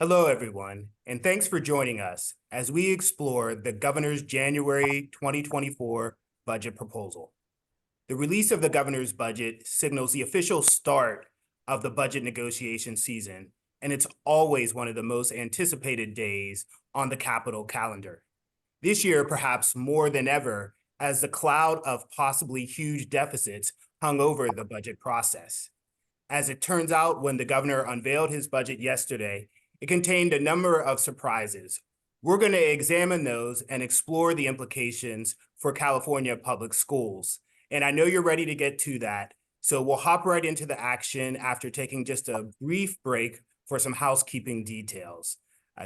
Hello, everyone, and thanks for joining us as we explore the Governor's January 2024 budget proposal. The release of the Governor's budget signals the official start of the budget negotiation season, and it's always one of the most anticipated days on the Capitol calendar. This year, perhaps more than ever, as the cloud of possibly huge deficits hung over the budget process. As it turns out, when the governor unveiled his budget yesterday, it contained a number of surprises. We're going to examine those and explore the implications for California public schools. And I know you're ready to get to that, so we'll hop right into the action after taking just a brief break for some housekeeping details.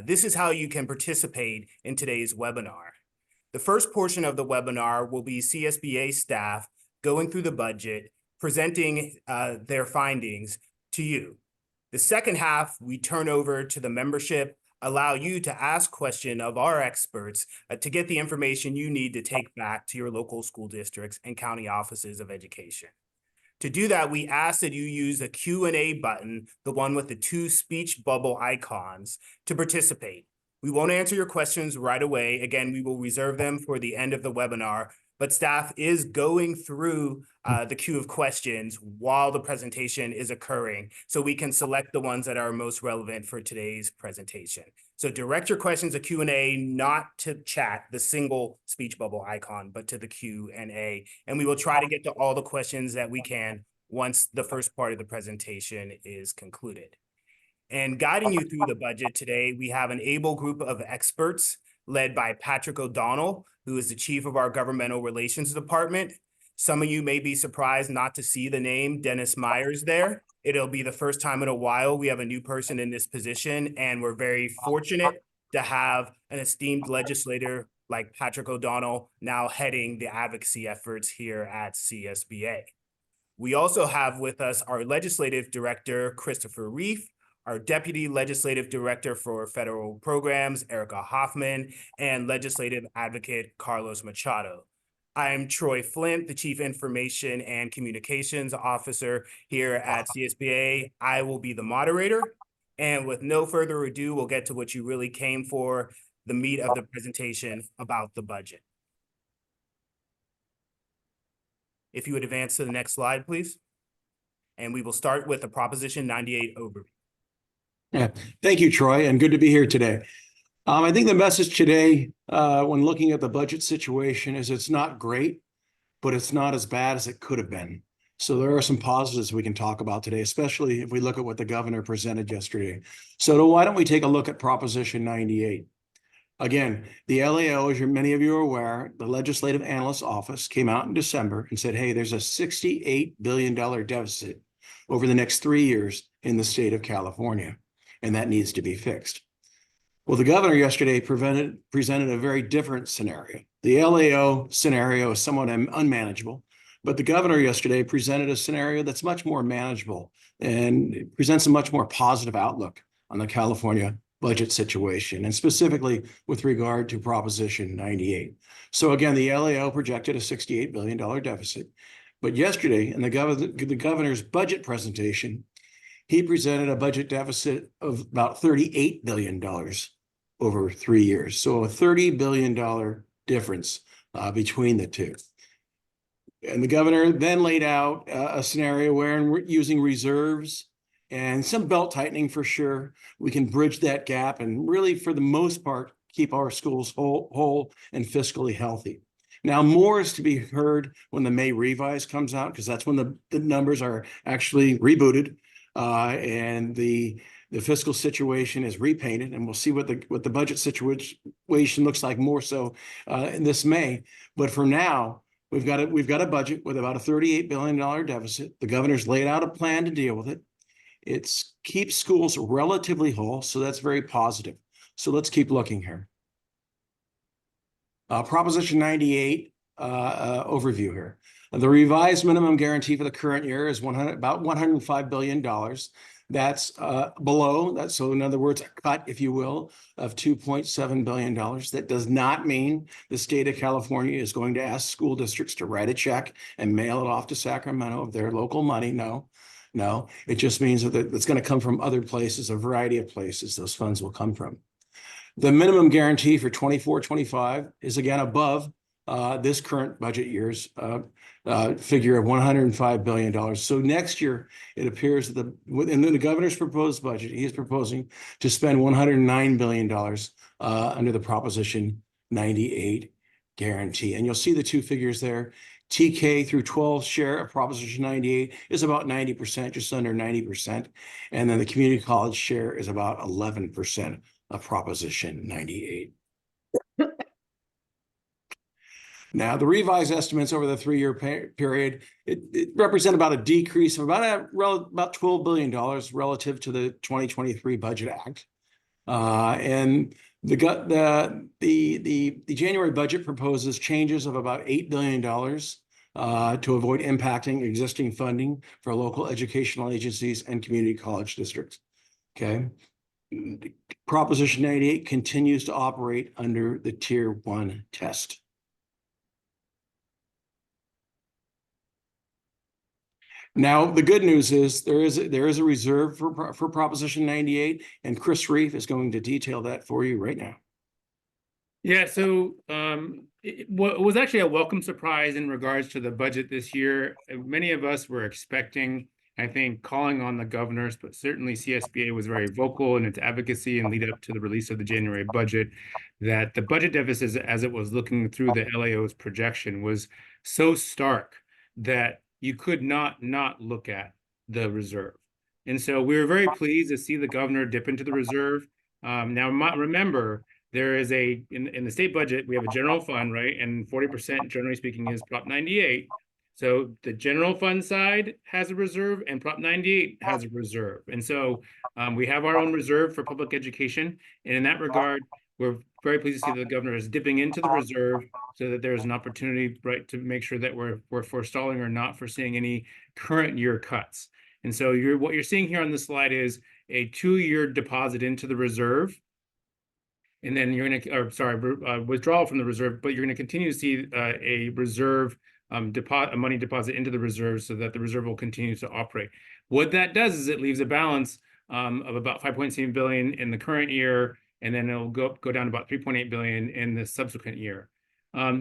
This is how you can participate in today's webinar. The first portion of the webinar will be CSBA staff going through the budget, presenting their findings to you. The second half, we turn over to the membership, allow you to ask questions of our experts to get the information you need to take back to your local school districts and county offices of education. To do that, we ask that you use the Q&A button, the one with the two speech bubble icons, to participate. We won't answer your questions right away. Again, we will reserve them for the end of the webinar, but staff is going through the queue of questions while the presentation is occurring, so we can select the ones that are most relevant for today's presentation. So direct your questions to Q&A, not to chat, the single speech bubble icon, but to the Q&A. And we will try to get to all the questions that we can once the first part of the presentation is concluded. And guiding you through the budget today, we have an able group of experts led by Patrick O'Donnell, who is the chief of our Governmental Relations Department. Some of you may be surprised not to see the name Dennis Myers there. It'll be the first time in a while we have a new person in this position, and we're very fortunate to have an esteemed legislator like Patrick O'Donnell now heading the advocacy efforts here at CSBA. We also have with us our legislative director, Christopher Reef, our Deputy Legislative Director for Federal Programs, Erica Hoffman, and Legislative Advocate, Carlos Machado. I'm Troy Flint, the Chief Information and Communications Officer here at CSBA. I will be the moderator. And with no further ado, we'll get to what you really came for, the meat of the presentation about the budget. If you would advance to the next slide, please. And we will start with the Proposition 98 overview. Yeah, thank you, Troy, and good to be here today. I think the message today, when looking at the budget situation, is it's not great, but it's not as bad as it could have been. So there are some positives we can talk about today, especially if we look at what the governor presented yesterday. So why don't we take a look at Proposition 98? Again, the LAO, as many of you are aware, the Legislative Analyst's Office came out in December and said, hey, there's a $68 billion deficit over the next 3 years in the state of California, and that needs to be fixed. Well, the governor yesterday presented a very different scenario. The LAO scenario is somewhat unmanageable, but the governor yesterday presented a scenario that's much more manageable and presents a much more positive outlook on the California budget situation, and specifically with regard to Proposition 98. So again, the LAO projected a $68 billion deficit, but yesterday in the governor's budget presentation, he presented a budget deficit of about $38 billion over 3 years. So a $30 billion difference between the two. And the governor then laid out a scenario where, using reserves and some belt tightening for sure, we can bridge that gap and really, for the most part, keep our schools whole and fiscally healthy. Now, more is to be heard when the May revise comes out, because that's when the numbers are actually rebooted. And the fiscal situation is repainted, and we'll see what the budget situation looks like more so in this May. But for now, we've got a budget with about a $38 billion deficit. The governor's laid out a plan to deal with it. It keeps schools relatively whole, so that's very positive. So let's keep looking here. Proposition 98 overview here. The revised minimum guarantee for the current year is about $105 billion. That's below that. So in other words, a cut, if you will, of $2.7 billion. That does not mean the state of California is going to ask school districts to write a check and mail it off to Sacramento of their local money. No. No, it just means that it's going to come from other places, a variety of places those funds will come from. The minimum guarantee for 24-25 is again above this current budget year's figure of $105 billion. So next year, it appears that within the governor's proposed budget, he is proposing to spend $109 billion under the Proposition 98 guarantee. And you'll see the two figures there. TK through 12 share of Proposition 98 is about 90%, just under 90%. And then the community college share is about 11% of Proposition 98. Now, the revised estimates over the 3-year period, it represent about a decrease of about $12 billion relative to the 2023 Budget Act. And the January budget proposes changes of about $8 billion to avoid impacting existing funding for local educational agencies and community college districts. Okay. Proposition 98 continues to operate under the Tier 1 test. Now, the good news is there is a reserve for Proposition 98, and Chris Reef is going to detail that for you right now. Yeah, so it was actually a welcome surprise in regards to the budget this year. Many of us were expecting, I think, calling on the governors, but certainly CSBA was very vocal in its advocacy and lead up to the release of the January budget, that the budget deficit, as it was looking through the LAO's projection, was so stark that you could not look at the reserve. And so we were very pleased to see the governor dip into the reserve. Now, remember, there is in the state budget, we have a general fund, right? And 40%, generally speaking, is Prop 98. So the general fund side has a reserve and Prop 98 has a reserve. And so we have our own reserve for public education. And in that regard, we're very pleased to see that the governor is dipping into the reserve so that there's an opportunity, right, to make sure that we're forestalling or not foreseeing any current year cuts. And so what you're seeing here on this slide is a 2-year deposit into the reserve. And then you're going to, withdrawal from the reserve, but you're going to continue to see a reserve a money deposit into the reserve so that the reserve will continue to operate. What that does is it leaves a balance of about $5.7 billion in the current year, and then it'll go down to about $3.8 billion in the subsequent year.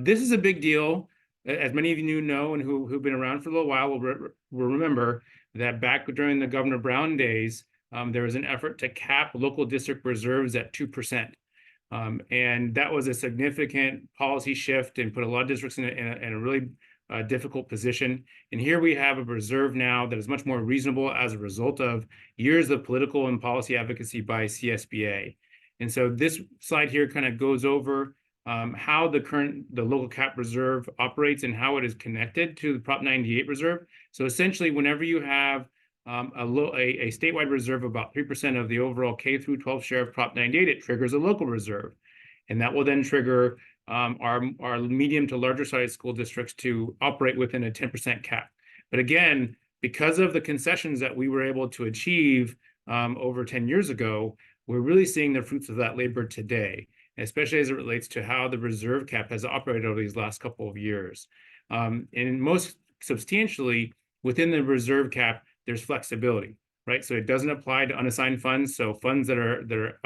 This is a big deal. As many of you know and who've been around for a little while will remember that back during the Governor Brown days, there was an effort to cap local district reserves at 2%. And that was a significant policy shift and put a lot of districts in a really difficult position. And here we have a reserve now that is much more reasonable as a result of years of political and policy advocacy by CSBA. And so this slide here kind of goes over how the local cap reserve operates and how it is connected to the Prop 98 reserve. So essentially, whenever you have a statewide reserve of about 3% of the overall K through 12 share of Prop 98, it triggers a local reserve. And that will then trigger our medium to larger size school districts to operate within a 10% cap. But again, because of the concessions that we were able to achieve over 10 years ago, we're really seeing the fruits of that labor today, especially as it relates to how the reserve cap has operated over these last couple of years. And most substantially, within the reserve cap, there's flexibility, right? So it doesn't apply to unassigned funds. So funds that are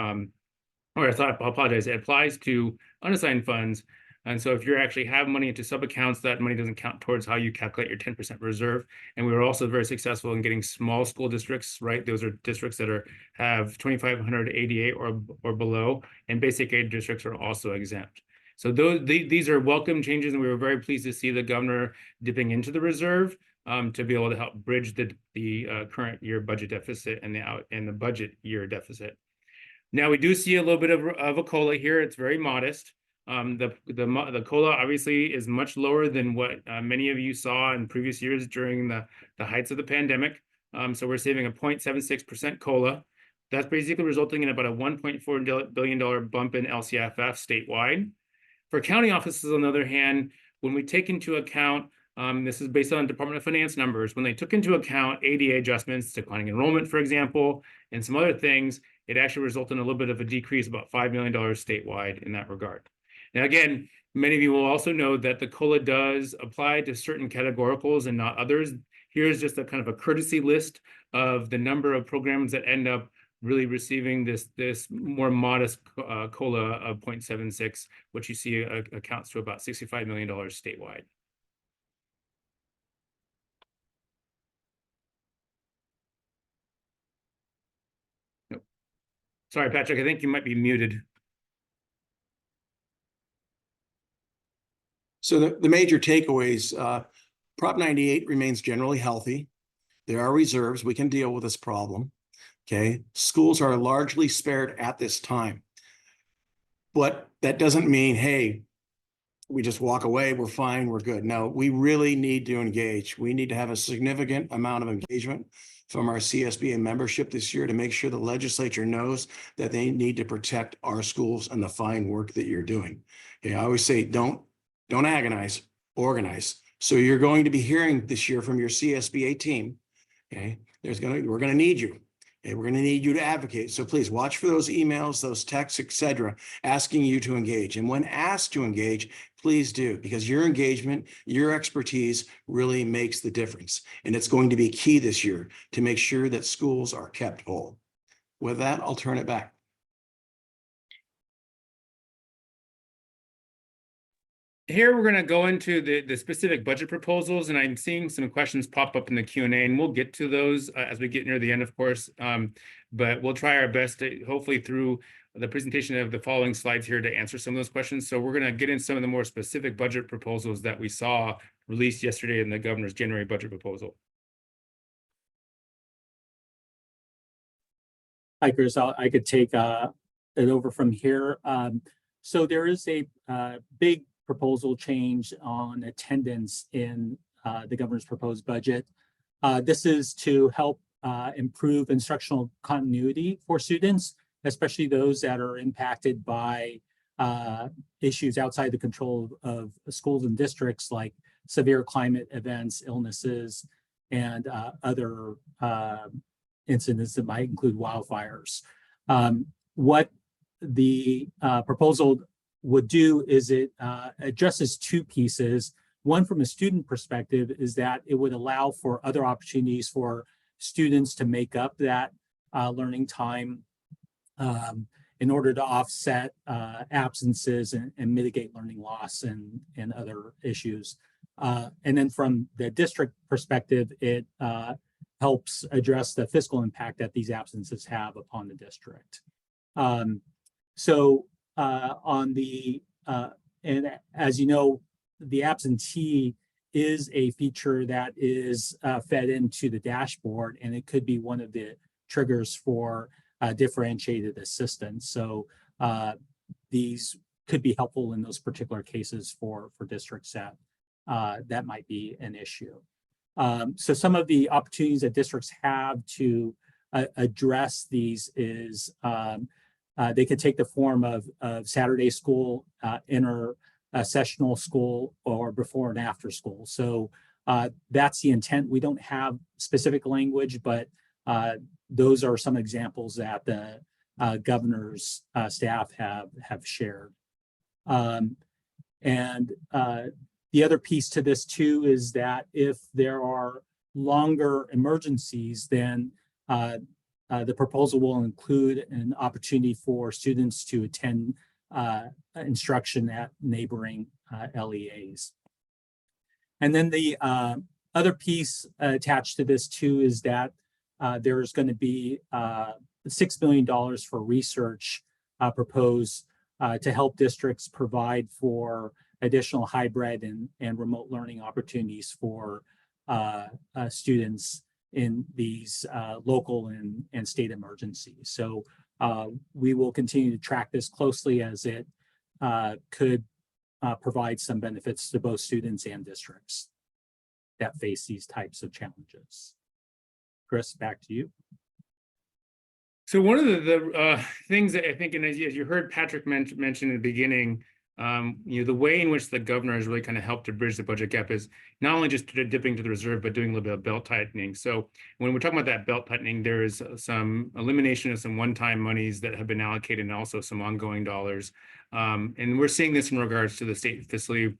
or I apologize, it applies to unassigned funds. And so if you actually have money into sub-accounts, that money doesn't count towards how you calculate your 10% reserve. And we were also very successful in getting small school districts, right? Those are districts that have 2,500 ADA or below, and basic aid districts are also exempt. So these are welcome changes, and we were very pleased to see the governor dipping into the reserve to be able to help bridge the current year budget deficit and the budget year deficit. Now we do see a little bit of a COLA here. It's very modest. The COLA obviously is much lower than what many of you saw in previous years during the heights of the pandemic. So we're saving a 0.76% COLA. That's basically resulting in about a $1.4 billion bump in LCFF statewide. For county offices, on the other hand, when we take into account, this is based on Department of Finance numbers, when they took into account ADA adjustments, declining enrollment, for example, and some other things, it actually resulted in a little bit of a decrease, about $5 million statewide in that regard. Now, again, many of you will also know that the COLA does apply to certain categoricals and not others. here's just a kind of a courtesy list of the number of programs that end up really receiving this more modest COLA of 0.76, which you see accounts to about $65 million statewide. Nope. Sorry, Patrick, I think you might be muted. So the major takeaways, Prop 98 remains generally healthy. There are reserves. We can deal with this problem. Okay. Schools are largely spared at this time. But that doesn't mean, hey, we just walk away, we're fine, we're good. No, we really need to engage. We need to have a significant amount of engagement from our CSBA membership this year to make sure the legislature knows that they need to protect our schools and the fine work that you're doing. Okay, I always say, don't agonize, organize. So you're going to be hearing this year from your CSBA team. Okay, we're going to need you. Okay, we're going to need you to advocate. So please watch for those emails, those texts, etc., asking you to engage. And when asked to engage, please do, because your engagement, your expertise really makes the difference. And it's going to be key this year to make sure that schools are kept whole. With that, I'll turn it back. Here we're going to go into the specific budget proposals, and I'm seeing some questions pop up in the Q&A, and we'll get to those as we get near the end, of course. But we'll try our best to, hopefully through the presentation of the following slides here, to answer some of those questions. So we're going to get in some of the more specific budget proposals that we saw released yesterday in the governor's January budget proposal. Hi, Chris. I could take it over from here. So there is a big proposal change on attendance in the governor's proposed budget. This is to help improve instructional continuity for students, especially those that are impacted by issues outside the control of schools and districts, like severe climate events, illnesses, and other incidents that might include wildfires. What the proposal would do is it addresses two pieces. One, from a student perspective, is that it would allow for other opportunities for students to make up that learning time in order to offset absences and mitigate learning loss and other issues. And then from the district perspective, it helps address the fiscal impact that these absences have upon the district. On the, and as you know, the absentee is a feature that is fed into the dashboard, and it could be one of the triggers for differentiated assistance. So these could be helpful in those particular cases for districts that might be an issue. So some of the opportunities that districts have to address these is they could take the form of Saturday school, inter-sessional school, or before and after school. So that's the intent. We don't have specific language, but those are some examples that the governor's staff have shared. The other piece to this too is that if there are longer emergencies, then the proposal will include an opportunity for students to attend instruction at neighboring LEAs. And then the other piece attached to this too is that there's going to be $6 million for research proposed to help districts provide for additional hybrid and remote learning opportunities for students in these local and state emergencies. So we will continue to track this closely, as it could provide some benefits to both students and districts that face these types of challenges. Chris, back to you. So one of the things that I think, and as you heard Patrick mention in the beginning, the way in which the governor has really kind of helped to bridge the budget gap is not only just dipping to the reserve, but doing a little bit of belt tightening. So when we're talking about that belt tightening, there is some elimination of some one-time monies that have been allocated and also some ongoing dollars. And we're seeing this in regards to the state facility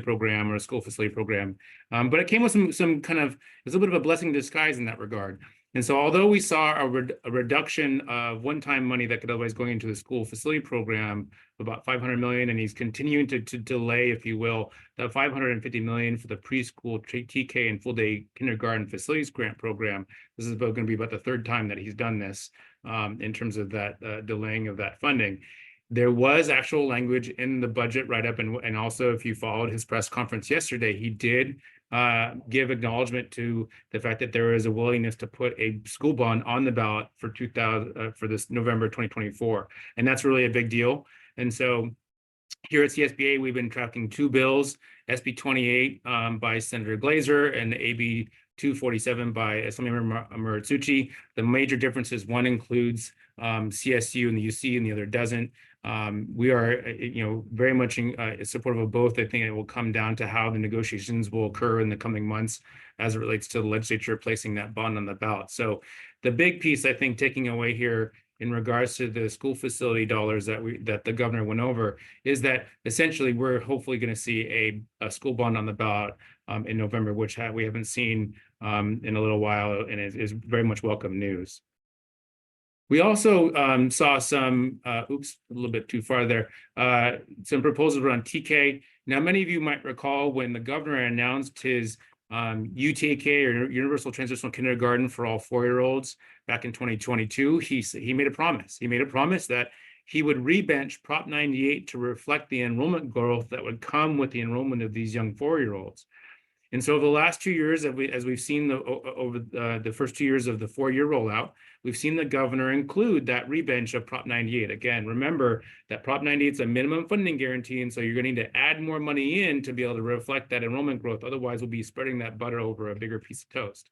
program or school facility program. But it came with some kind of, it's a little bit of a blessing in disguise in that regard. And so although we saw a reduction of one-time money that could otherwise go into the school facility program of about 500 million, and he's continuing to delay, if you will, the 550 million for the preschool TK and full day kindergarten facilities grant program. This is going to be about the third time that he's done this in terms of that delaying of that funding. There was actual language in the budget write-up, and also if you followed his press conference yesterday, he did give acknowledgement to the fact that there is a willingness to put a school bond on the ballot for for this November 2024, and that's really a big deal. And so here at CSBA, we've been tracking two bills, SB 28 by Senator Glazer and AB 247 by Assemblymember Maritsuchi. The major difference is one includes CSU and the UC and the other doesn't. We are, very much supportive of both. I think it will come down to how the negotiations will occur in the coming months as it relates to the legislature placing that bond on the ballot. So the big piece, I think, taking away here in regards to the school facility dollars that the governor went over is that essentially we're hopefully going to see a school bond on the ballot in November, which we haven't seen in a little while, and is very much welcome news. We also saw some, a little bit too far there, some proposals around TK. Now, many of you might recall when the governor announced his UTK, or Universal Transitional Kindergarten for all 4-year-olds back in 2022, he made a promise. He made a promise that he would rebench Prop 98 to reflect the enrollment growth that would come with the enrollment of these young 4-year-olds. And so over the last 2 years, as we've seen over the first 2 years of the 4-year rollout, we've seen the governor include that rebench of Prop 98. Again, remember that Prop 98 is a minimum funding guarantee, and so you're going to need to add more money in to be able to reflect that enrollment growth. Otherwise, we'll be spreading that butter over a bigger piece of toast.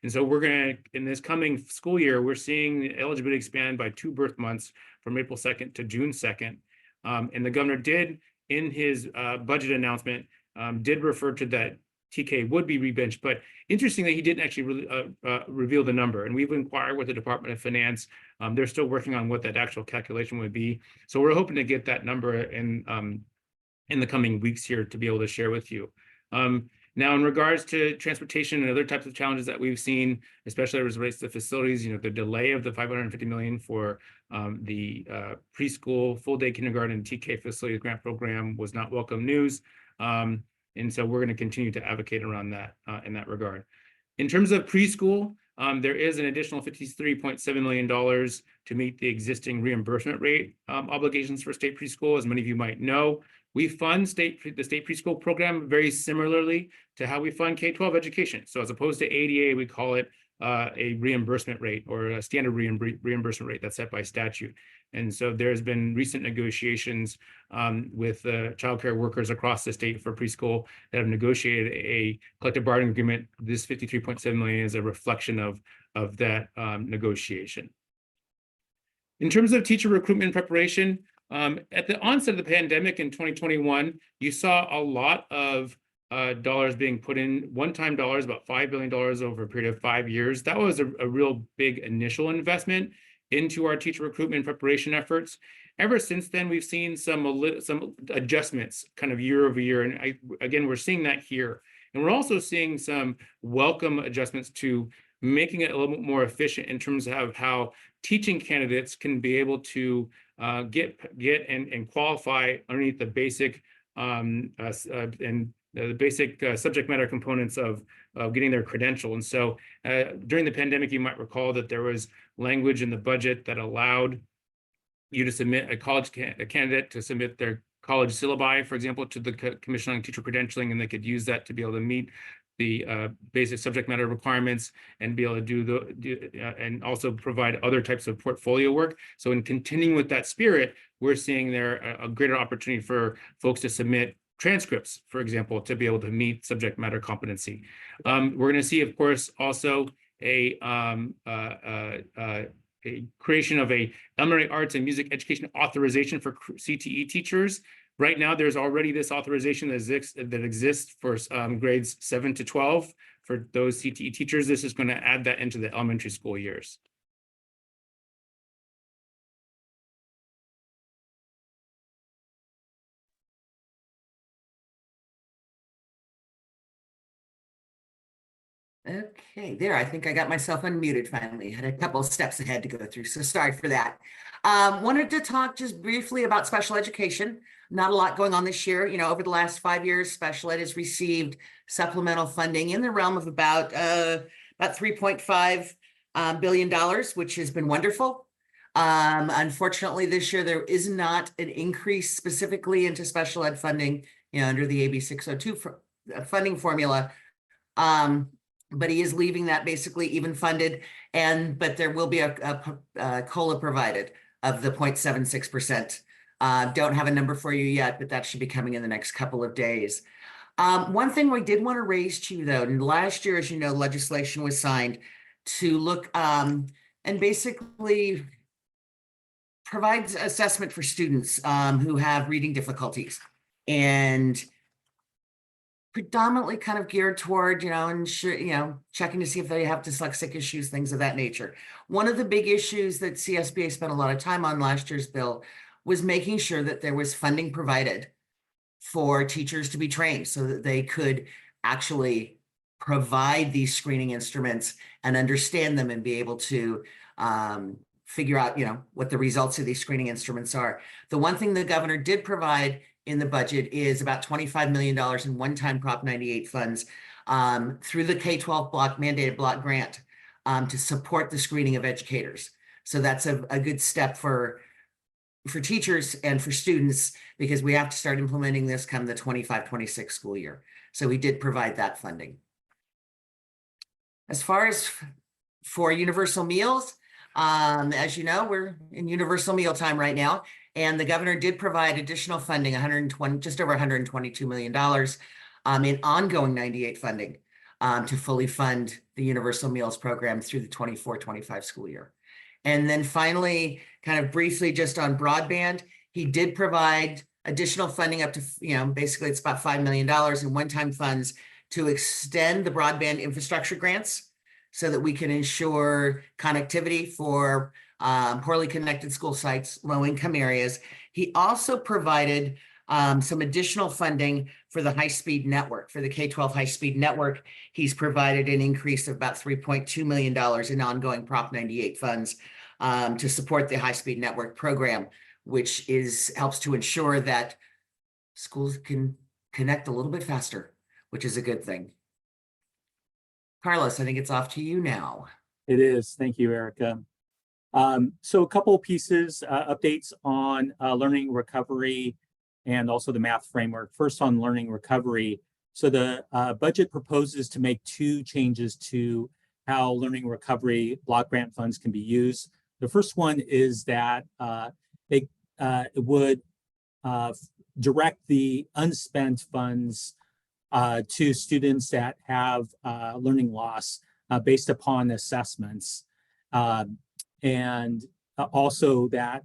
And so we're going to, in this coming school year, we're seeing eligibility expand by 2 birth months from April 2nd to June 2nd. And the governor did, in his budget announcement, did refer to that TK would be rebenched, but interestingly, he didn't actually really reveal the number. And we've inquired with the Department of Finance. They're still working on what that actual calculation would be. So we're hoping to get that number in the coming weeks here to be able to share with you. Now, in regards to transportation and other types of challenges that we've seen, especially as it relates to facilities, the delay of the 550 million for the preschool, full day kindergarten, TK facility grant program was not welcome news. And so we're going to continue to advocate around that in that regard. In terms of preschool, there is an additional $53.7 million to meet the existing reimbursement rate obligations for state preschool. As many of you might know, we fund the state preschool program very similarly to how we fund K-12 education. So as opposed to ADA, we call it a reimbursement rate, or a standard reimbursement rate that's set by statute. And so there's been recent negotiations with child care workers across the state for preschool that have negotiated a collective bargaining agreement. This 53.7 million is a reflection of that negotiation. In terms of teacher recruitment and preparation, at the onset of the pandemic in 2021, you saw a lot of dollars being put in, one-time dollars, about $5 billion over a period of 5 years. That was a real big initial investment into our teacher recruitment and preparation efforts. Ever since then, we've seen some adjustments kind of year over year. And again, we're seeing that here. And we're also seeing some welcome adjustments to making it a little bit more efficient in terms of how teaching candidates can be able to get and qualify underneath the basic the basic subject matter components of getting their credential. And so during the pandemic, you might recall that there was language in the budget that allowed you to submit a candidate to submit their college syllabi, for example, to the Commission on Teacher Credentialing, and they could use that to be able to meet the basic subject matter requirements and be able to do and also provide other types of portfolio work. So in continuing with that spirit, we're seeing there a greater opportunity for folks to submit transcripts, for example, to be able to meet subject matter competency. We're going to see, of course, also a a creation of a elementary arts and music education authorization for CTE teachers. Right now, there's already this authorization that exists for grades 7 to 12 for those CTE teachers. This is going to add that into the elementary school years. Okay, there, I think I got myself unmuted finally. Had a couple of steps ahead to go through, so sorry for that. Wanted to talk just briefly about special education. Not a lot going on this year. You know, over the last 5 years, special ed has received supplemental funding in the realm of about $3.5 billion, which has been wonderful. Unfortunately, this year there is not an increase specifically into special ed funding, you know, under the AB 602 funding formula. But he is leaving that basically even funded, but there will be a COLA provided of the 0.76%. Don't have a number for you yet, but that should be coming in the next couple of days. One thing we did want to raise to you though, and last year, as you know, legislation was signed to look and basically provides assessment for students who have reading difficulties, and predominantly kind of geared toward, checking to see if they have dyslexic issues, things of that nature. One of the big issues that CSBA spent a lot of time on last year's bill was making sure that there was funding provided for teachers to be trained so that they could actually provide these screening instruments and understand them and be able to figure out, what the results of these screening instruments are. The one thing the governor did provide in the budget is about $25 million in one-time Prop 98 funds through the K-12 mandated block grant to support the screening of educators. So that's a good step for teachers and for students, because we have to start implementing this come the 25-26 school year. So we did provide that funding. As far as for universal meals, as you know, we're in universal meal time right now. And the governor did provide additional funding, just over $122 million in ongoing 98 funding to fully fund the Universal Meals Program through the 24-25 school year. And then finally, kind of briefly just on broadband, he did provide additional funding up to, basically it's about $5 million in one-time funds to extend the broadband infrastructure grants so that we can ensure connectivity for poorly connected school sites, low-income areas. He also provided some additional funding for the high-speed network, for the K-12 high-speed network. He's provided an increase of about $3.2 million in ongoing Prop 98 funds to support the high-speed network program, which helps to ensure that schools can connect a little bit faster, which is a good thing. Carlos, I think it's off to you now. It is. Thank you, Erica. So a couple of pieces, updates on learning recovery and also the math framework. First on learning recovery. So the budget proposes to make 2 changes to how learning recovery block grant funds can be used. The first one is that it would direct the unspent funds to students that have learning loss based upon assessments. And also that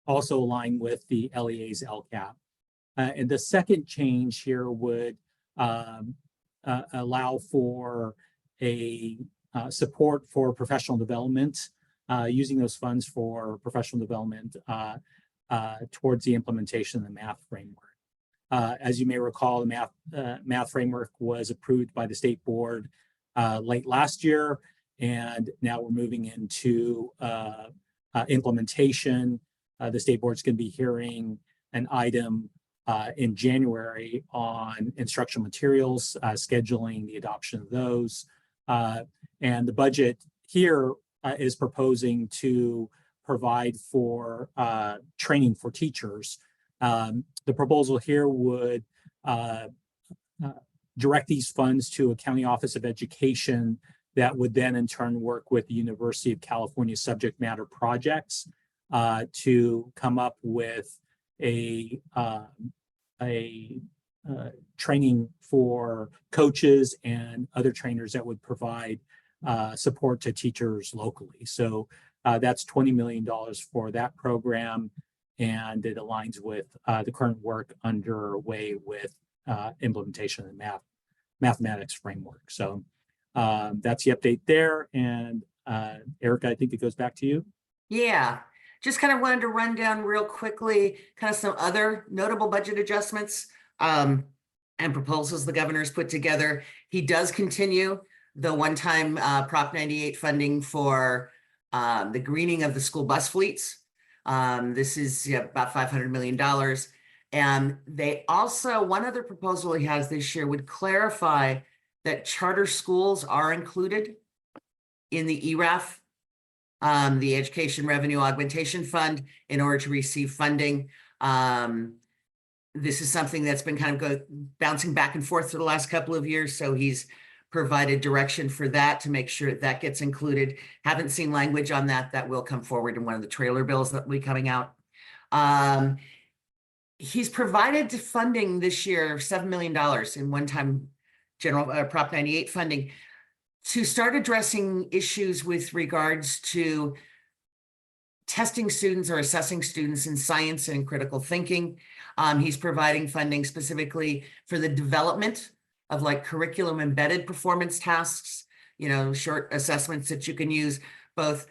also align with the LEA's LCAP. And the second change here would allow for a support for professional development, using those funds for professional development towards the implementation of the math framework. As you may recall, the math framework was approved by the state board late last year, and now we're moving into implementation. The state board's going to be hearing an item in January on instructional materials, scheduling the adoption of those. And the budget here is proposing to provide for training for teachers. The proposal here would direct these funds to a county office of education that would then in turn work with the University of California subject matter projects to come up with a training for coaches and other trainers that would provide support to teachers locally. So that's $20 million for that program, and it aligns with the current work underway with implementation of the mathematics framework. So that's the update there. And Erica, I think it goes back to you. Yeah, just kind of wanted to run down real quickly, kind of some other notable budget adjustments and proposals the governor's put together. He does continue the one-time Prop 98 funding for the greening of the school bus fleets. This is about $500 million. And they also, one other proposal he has this year would clarify that charter schools are included in the ERAF, the Education Revenue Augmentation Fund, in order to receive funding. This is something that's been kind of bouncing back and forth for the last couple of years. So he's provided direction for that to make sure that gets included. Haven't seen language on that. That will come forward in one of the trailer bills that will be coming out. He's provided funding this year, $7 million in one-time general Prop 98 funding to start addressing issues with regards to testing students or assessing students in science and critical thinking. He's providing funding specifically for the development of like curriculum embedded performance tasks, short assessments that you can use both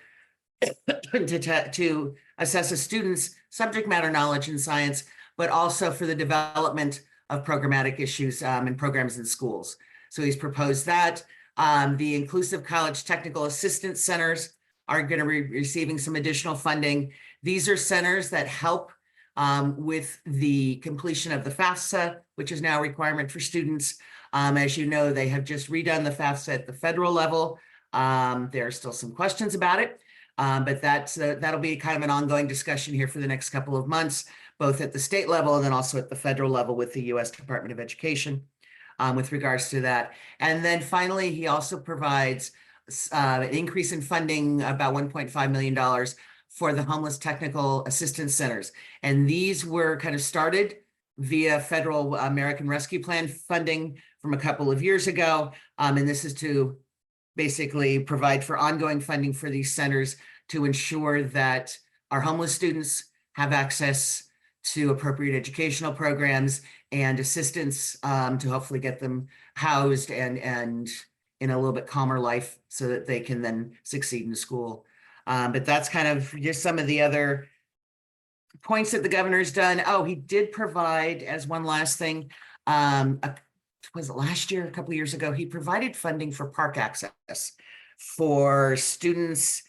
to assess a student's subject matter knowledge in science, but also for the development of programmatic issues and programs in schools. So he's proposed that. The Inclusive College Technical Assistance Centers are going to be receiving some additional funding. These are centers that help with the completion of the FAFSA, which is now a requirement for students. As you know, they have just redone the FAFSA at the federal level. There are still some questions about it, but that'll be kind of an ongoing discussion here for the next couple of months, both at the state level and then also at the federal level with the U.S. Department of Education with regards to that. And then finally, he also provides an increase in funding, about $1.5 million for the Homeless Technical Assistance Centers. And these were kind of started via federal American Rescue Plan funding from a couple of years ago. And this is to basically provide for ongoing funding for these centers to ensure that our homeless students have access to appropriate educational programs and assistance to hopefully get them housed and in a little bit calmer life so that they can then succeed in school. But that's kind of just some of the other points that the governor's done. Oh, he did provide, as one last thing, was it last year, a couple of years ago, he provided funding for park access for students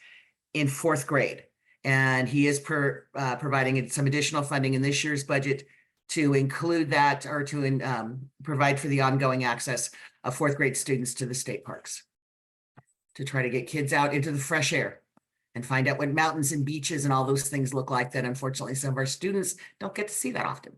in 4th grade. And he is providing some additional funding in this year's budget to include that, or to provide for the ongoing access of 4th grade students to the state parks, to try to get kids out into the fresh air and find out what mountains and beaches and all those things look like that unfortunately some of our students don't get to see that often.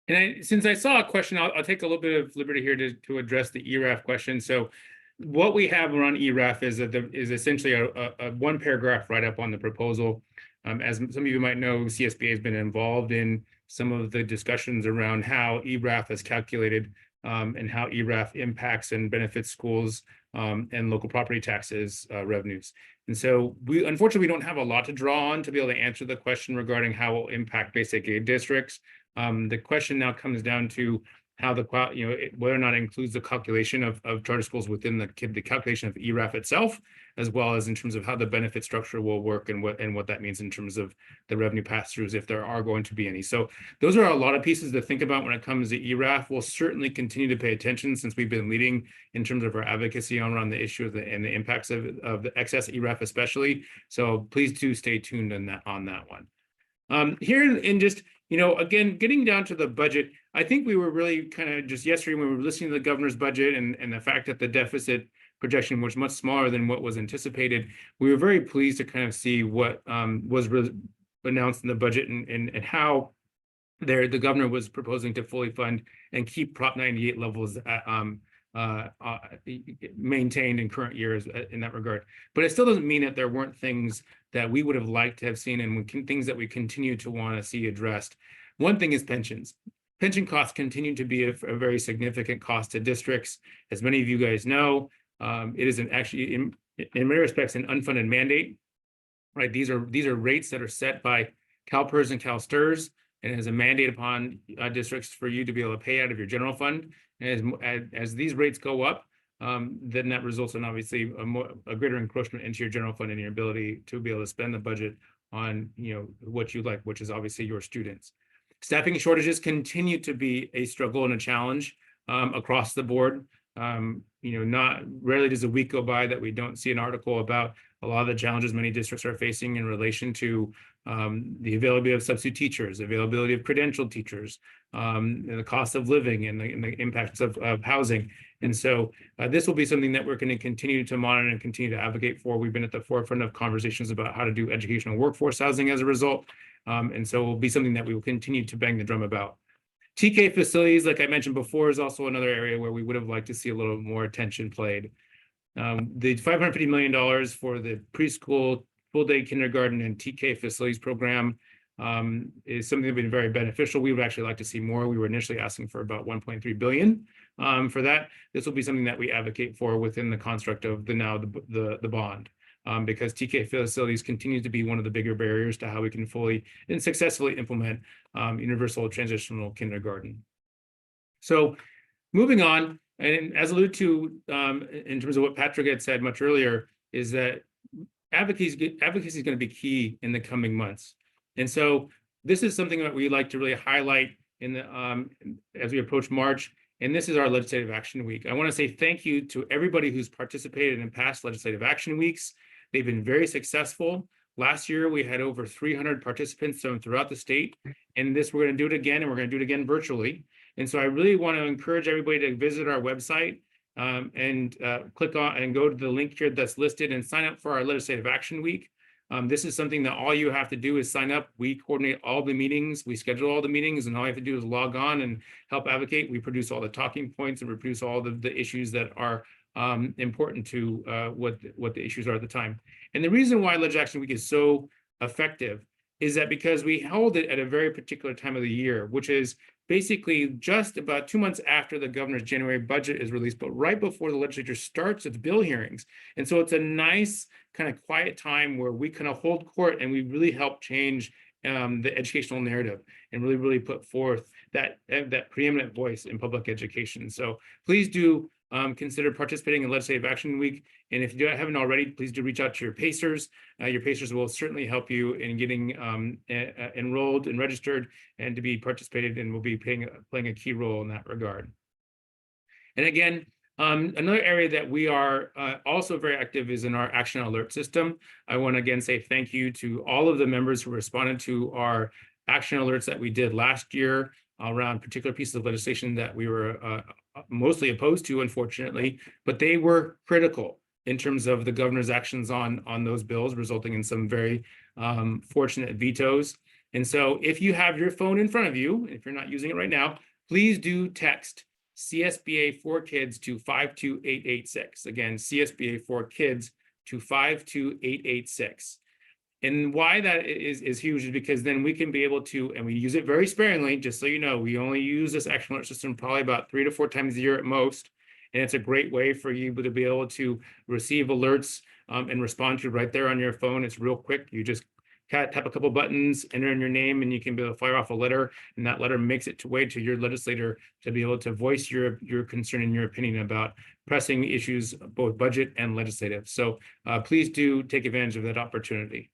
And since I saw a question, I'll take a little bit of liberty here to address the ERAF question. So what we have around ERAF is essentially a one paragraph write-up on the proposal. As some of you might know, CSBA has been involved in some of the discussions around how ERAF is calculated and how ERAF impacts and benefits schools and local property taxes revenues. And so unfortunately, we don't have a lot to draw on to be able to answer the question regarding how it will impact basic aid districts. The question now comes down to how whether or not it includes the calculation of charter schools within the calculation of ERAF itself, as well as in terms of how the benefit structure will work and what that means in terms of the revenue pass-throughs, if there are going to be any. So those are a lot of pieces to think about when it comes to ERAF. We'll certainly continue to pay attention since we've been leading in terms of our advocacy around the issue of and the impacts of the excess ERAF especially. So please do stay tuned on that one. Here in just, again, getting down to the budget, I think we were really kind of just yesterday when we were listening to the governor's budget and the fact that the deficit projection was much smaller than what was anticipated. We were very pleased to kind of see what was announced in the budget and how the governor was proposing to fully fund and keep Prop 98 levels maintained in current years in that regard. But it still doesn't mean that there weren't things that we would have liked to have seen and things that we continue to want to see addressed. One thing is pensions. Pension costs continue to be a very significant cost to districts. As many of you guys know, It is actually in many respects an unfunded mandate, right? These are rates that are set by CalPERS and CalSTRS, and it is a mandate upon districts for you to be able to pay out of your general fund. And as these rates go up, then that results in obviously a greater encroachment into your general fund and your ability to be able to spend the budget on what you like, which is obviously your students. Staffing shortages continue to be a struggle and a challenge across the board. Not rarely does a week go by that we don't see an article about a lot of the challenges many districts are facing in relation to the availability of substitute teachers, availability of credentialed teachers, the cost of living and the impacts of housing. And so this will be something that we're going to continue to monitor and continue to advocate for. We've been at the forefront of conversations about how to do educational workforce housing as a result. And so it will be something that we will continue to bang the drum about. TK facilities, like I mentioned before, is also another area where we would have liked to see a little more attention played. The $550 million for the preschool, full-day kindergarten, and TK facilities program is something that's been very beneficial. We would actually like to see more. We were initially asking for about $1.3 billion for that. This will be something that we advocate for within the construct of the bond. Because TK facilities continue to be one of the bigger barriers to how we can fully and successfully implement universal transitional kindergarten. So moving on, and as alluded to in terms of what Patrick had said much earlier, is that advocacy is going to be key in the coming months. And so this is something that we like to really highlight in the as we approach March. And this is our Legislative Action Week. I want to say thank you to everybody who's participated in past Legislative Action Weeks. They've been very successful. Last year, we had over 300 participants from throughout the state. And this, we're going to do it again, and we're going to do it again virtually. And so I really want to encourage everybody to visit our website and click on and go to the link here that's listed and sign up for our Legislative Action Week. This is something that all you have to do is sign up. We coordinate all the meetings, we schedule all the meetings, and all you have to do is log on and help advocate. We produce all the talking points and we produce all the issues that are important to what the issues are at the time. And the reason why Legislative Action Week is so effective is that because we held it at a very particular time of the year, which is basically just about 2 months after the governor's January budget is released, but right before the legislature starts its bill hearings. And so it's a nice kind of quiet time where we kind of hold court and we really help change the educational narrative and really put forth that preeminent voice in public education. So please do consider participating in Legislative Action Week. And if you haven't already, please do reach out to your PACERs. Your PACERs will certainly help you in getting enrolled and registered and to be participated, and will be playing a key role in that regard. And again, another area that we are also very active is in our action alert system. I want to again say thank you to all of the members who responded to our action alerts that we did last year around particular pieces of legislation that we were mostly opposed to, unfortunately, but they were critical in terms of the governor's actions on those bills, resulting in some very fortunate vetoes. And so if you have your phone in front of you, if you're not using it right now, please do text CSBA for Kids to 52886. Again, CSBA for Kids to 52886. And why that is huge is because then we can be able to, and we use it very sparingly, just so you know, we only use this action alert system probably about 3 to 4 times a year at most. And it's a great way for you to be able to receive alerts and respond to right there on your phone. It's real quick. You just tap a couple buttons, enter in your name, and you can be able to fire off a letter. And that letter makes its way to your legislator to be able to voice your concern and your opinion about pressing issues, both budget and legislative. So please do take advantage of that opportunity.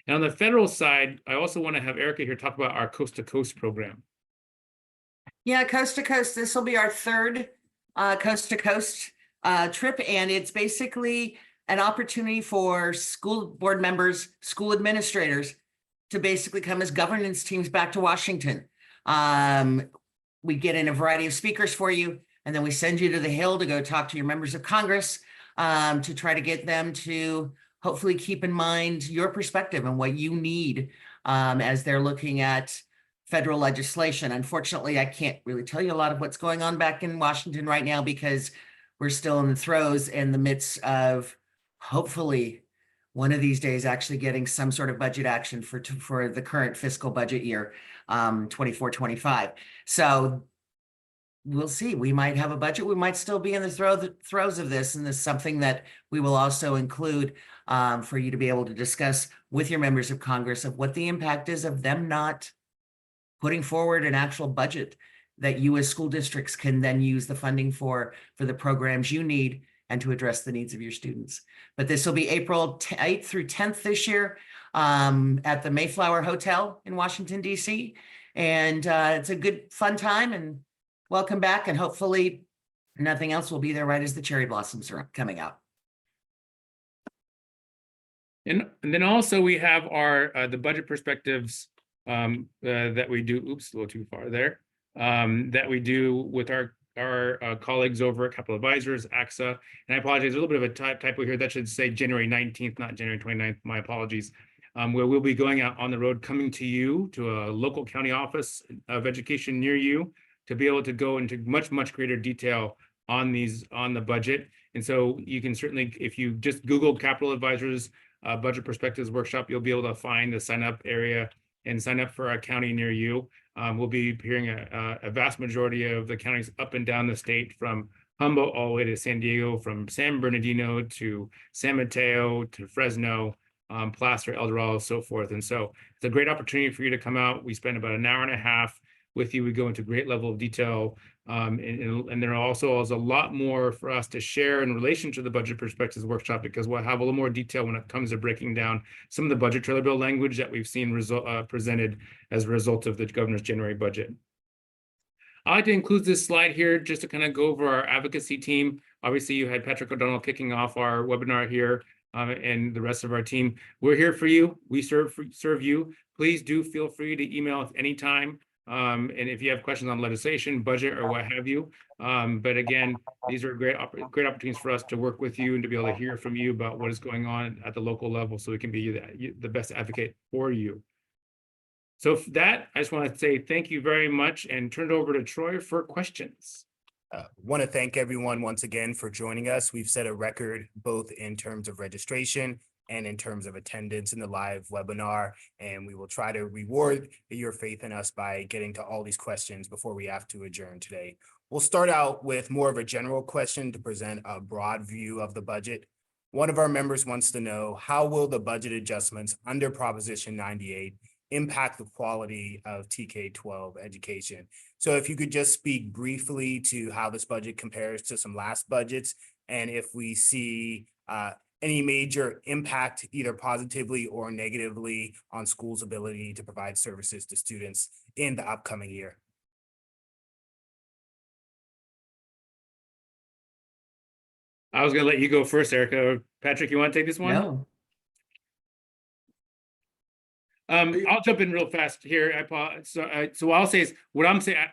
And on the federal side, I also want to have Erica here talk about our Coast to Coast program. Yeah, Coast to Coast. This will be our third Coast to Coast trip, and it's basically an opportunity for school board members, school administrators to basically come as governance teams back to Washington. We get in a variety of speakers for you, and then we send you to the Hill to go talk to your members of Congress to try to get them to hopefully keep in mind your perspective and what you need as they're looking at federal legislation. Unfortunately, I can't really tell you a lot of what's going on back in Washington right now because we're still in the throes in the midst of hopefully one of these days actually getting some sort of budget action for the current fiscal budget year, 24-25. So we'll see. We might have a budget. We might still be in the throes of this, and this is something that we will also include for you to be able to discuss with your members of Congress of what the impact is of them not putting forward an actual budget that you as school districts can then use the funding for the programs you need and to address the needs of your students. But this will be April 8th through 10th this year at the Mayflower Hotel in Washington, D.C. And it's a good, fun time, and welcome back. And hopefully nothing else will be there right as the cherry blossoms are coming out. And then also we have our the budget perspectives that we do. Oops, a little too far there. That we do with our colleagues over at Capital Advisors, AXA. And I apologize, there's a little bit of a typo here. That should say January 19th, not January 29th. My apologies. Where we'll be going out on the road, coming to you, to a local county office of education near you, to be able to go into much greater detail on the budget. And so you can certainly, if you just Google Capital Advisors Budget Perspectives Workshop, you'll be able to find the sign up area and sign up for a county near you. We'll be hearing a vast majority of the counties up and down the state, from Humboldt all the way to San Diego, from San Bernardino to San Mateo to Fresno, Placer, El Dorado, so forth. And so it's a great opportunity for you to come out. We spend about an hour and a half with you. We go into great level of detail. And there also is a lot more for us to share in relation to the Budget Perspectives Workshop, because we'll have a little more detail when it comes to breaking down some of the budget trailer bill language that we've seen presented as a result of the governor's January budget. I like to include this slide here just to kind of go over our advocacy team. Obviously, you had Patrick O'Donnell kicking off our webinar here, and the rest of our team. We're here for you. We serve you. Please do feel free to email us anytime. And if you have questions on legislation, budget, or what have you. But again, these are great opportunities for us to work with you and to be able to hear from you about what is going on at the local level, so we can be the best advocate for you. So for that, I just want to say thank you very much and turn it over to Troy for questions. Want to thank everyone once again for joining us. We've set a record both in terms of registration and in terms of attendance in the live webinar, and we will try to reward your faith in us by getting to all these questions before we have to adjourn today. We'll start out with more of a general question to present a broad view of the budget. One of our members wants to know, how will the budget adjustments under Proposition 98 impact the quality of TK-12 education? So if you could just speak briefly to how this budget compares to some last budgets, and if we see any major impact, either positively or negatively, on schools' ability to provide services to students in the upcoming year. I was going to let you go first, Erica. Patrick, you want to take this one? No. I'll jump in real fast here. So what I'll say is,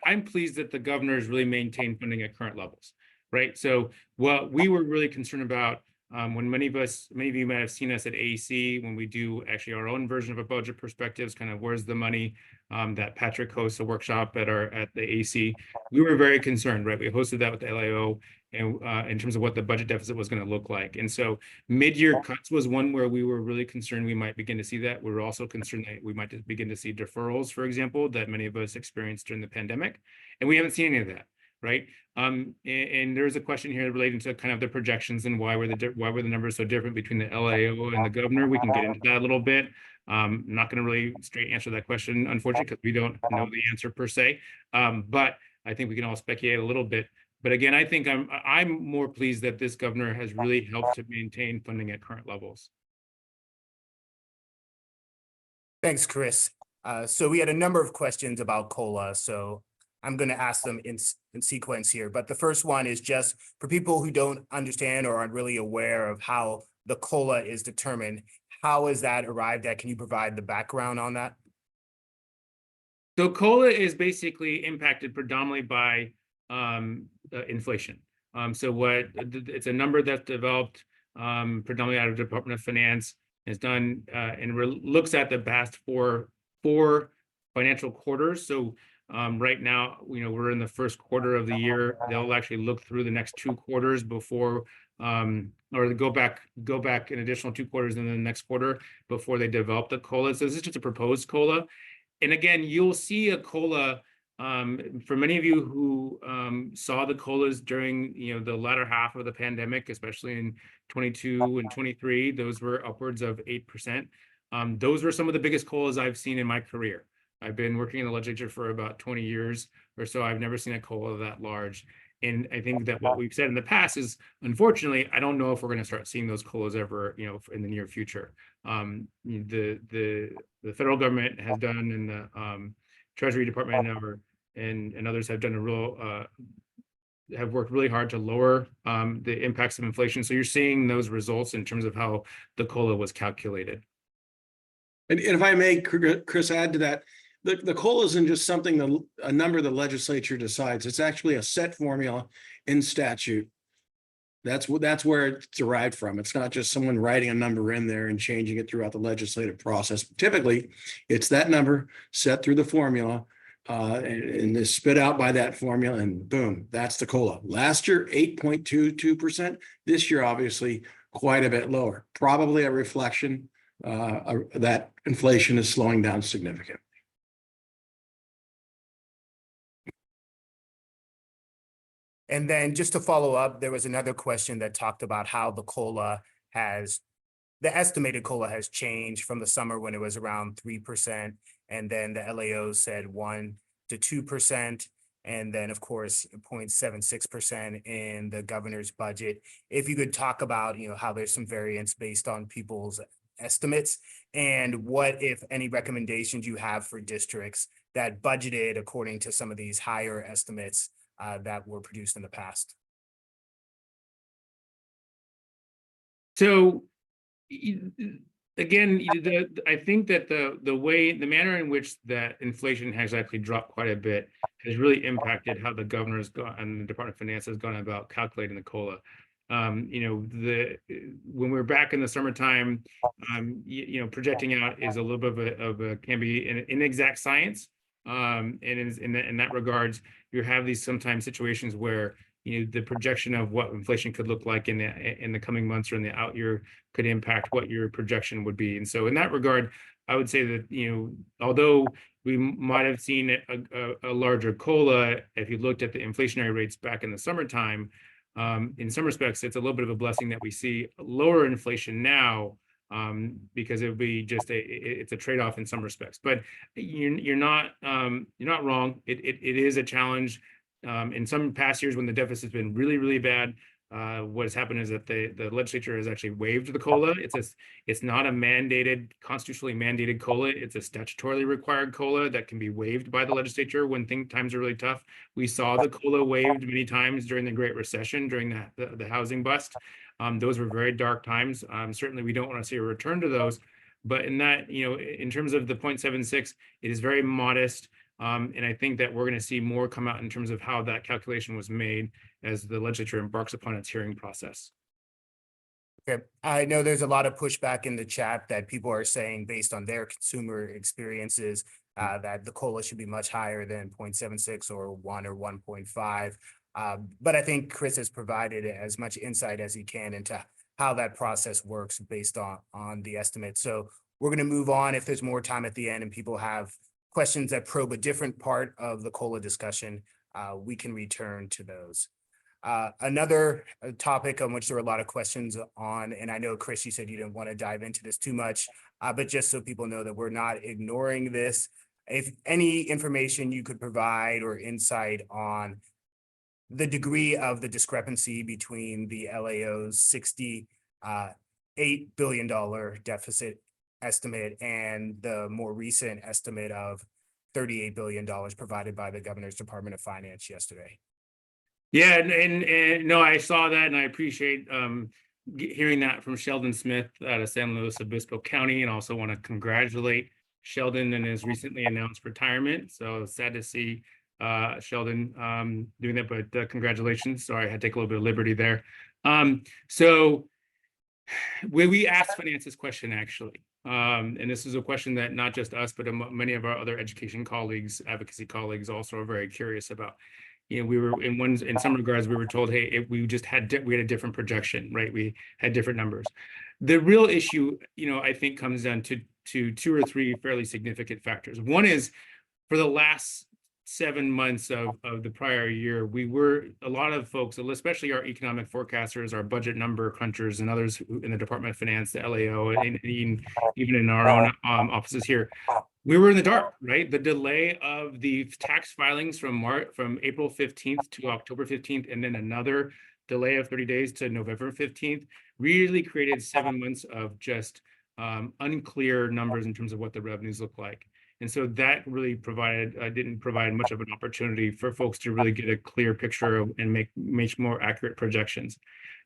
I'm pleased that the governor has really maintained funding at current levels, right? So what we were really concerned about, when many of you might have seen us at AEC, when we do actually our own version of a budget perspectives, kind of where's the money, that Patrick hosts a workshop at the AEC. We were very concerned, right? We hosted that with the LIO, and in terms of what the budget deficit was going to look like. And so mid-year cuts was one where we were really concerned we might begin to see that. We were also concerned that we might begin to see deferrals, for example, that many of us experienced during the pandemic. And we haven't seen any of that, right? And there's a question here relating to kind of the projections and why were the numbers so different between the LIO and the governor. We can get into that a little bit. I'm not going to really straight answer that question, unfortunately, because we don't know the answer per se. But I think we can all speculate a little bit. But again, I think I'm more pleased that this governor has really helped to maintain funding at current levels. Thanks, Chris. So we had a number of questions about COLA, so I'm going to ask them in sequence here. But the first one is just for people who don't understand or aren't really aware of how the COLA is determined. How is that arrived at? Can you provide the background on that? So COLA is basically impacted predominantly by inflation. It's a number that's developed predominantly out of the Department of Finance. It's done and looks at the past four financial quarters. So right now, we're in the first quarter of the year. They'll actually look through the next 2 quarters before, or go back an additional 2 quarters in the next quarter before they develop the COLA. So this is just a proposed COLA. And again, you'll see a COLA For many of you who saw the COLAs during the latter half of the pandemic, especially in 22 and 23, those were upwards of 8%. Those were some of the biggest COLAs I've seen in my career. I've been working in the legislature for about 20 years or so. I've never seen a COLA that large. And I think that what we've said in the past is, unfortunately, I don't know if we're going to start seeing those COLAs ever, in the near future. The federal government has done, and the Treasury Department and others have done have worked really hard to lower the impacts of inflation. So you're seeing those results in terms of how the COLA was calculated. And if I may, Chris, add to that, the COLA isn't just something a number the legislature decides. It's actually a set formula in statute. That's where it's derived from. It's not just someone writing a number in there and changing it throughout the legislative process. Typically, it's that number set through the formula and is spit out by that formula, and boom, that's the COLA. Last year, 8.22%. This year, obviously, quite a bit lower. Probably a reflection that inflation is slowing down significantly. And then just to follow up, there was another question that talked about how the estimated COLA has changed from the summer when it was around 3%. And then the LAO said 1 to 2%. And then, of course, 0.76% in the governor's budget. If you could talk about, how there's some variance based on people's estimates, and what, if any, recommendations you have for districts that budgeted according to some of these higher estimates that were produced in the past. So again, I think that the manner in which that inflation has actually dropped quite a bit has really impacted how the governor's and the Department of Finance has gone about calculating the COLA. When we're back in the summertime, projecting out is a little bit can be an inexact science. And in that regards, you have these sometimes situations where the projection of what inflation could look like in the coming months or in the out year could impact what your projection would be. And so in that regard, I would say that although we might have seen a larger COLA, if you looked at the inflationary rates back in the summertime, in some respects, it's a little bit of a blessing that we see lower inflation now, because it would be just it's a trade-off in some respects. But you're not wrong. It is a challenge. In some past years when the deficit has been really, really bad, what has happened is that the legislature has actually waived the COLA. It's not a constitutionally mandated COLA. It's a statutorily required COLA that can be waived by the legislature when times are really tough. We saw the COLA waived many times during the Great Recession, during the housing bust. Those were very dark times. Certainly, we don't want to see a return to those. But in that, in terms of the 0.76, it is very modest. And I think that we're going to see more come out in terms of how that calculation was made as the legislature embarks upon its hearing process. Okay, I know there's a lot of pushback in the chat that people are saying based on their consumer experiences that the COLA should be much higher than 0.76 or 1 or 1.5. But I think Chris has provided as much insight as he can into how that process works based on the estimate. So we're going to move on. If there's more time at the end and people have questions that probe a different part of the COLA discussion, we can return to those. Another topic on which there are a lot of questions on, and I know, Chris, you said you didn't want to dive into this too much, but just so people know that we're not ignoring this, if any information you could provide or insight on the degree of the discrepancy between the LAO's $68 billion deficit estimate and the more recent estimate of $38 billion provided by the governor's Department of Finance yesterday. Yeah, and no, I saw that, and I appreciate hearing that from Sheldon Smith out of San Luis Obispo County, and also want to congratulate Sheldon in his recently announced retirement. So sad to see Sheldon doing that, but congratulations. Sorry, I had to take a little bit of liberty there. So when we asked finance this question, actually, and this is a question that not just us, but many of our other education colleagues, advocacy colleagues also are very curious about. We were in some regards, we were told, hey, if we had a different projection, right? We had different numbers. The real issue, I think comes down to two or three fairly significant factors. One is for the last 7 months of the prior year, a lot of folks, especially our economic forecasters, our budget number crunchers, and others in the Department of Finance, the LAO, and even in our own offices here, we were in the dark, right? The delay of the tax filings from April 15th to October 15th, and then another delay of 30 days to November 15th, really created 7 months of just unclear numbers in terms of what the revenues look like. And so that really didn't provide much of an opportunity for folks to really get a clear picture and make more accurate projections.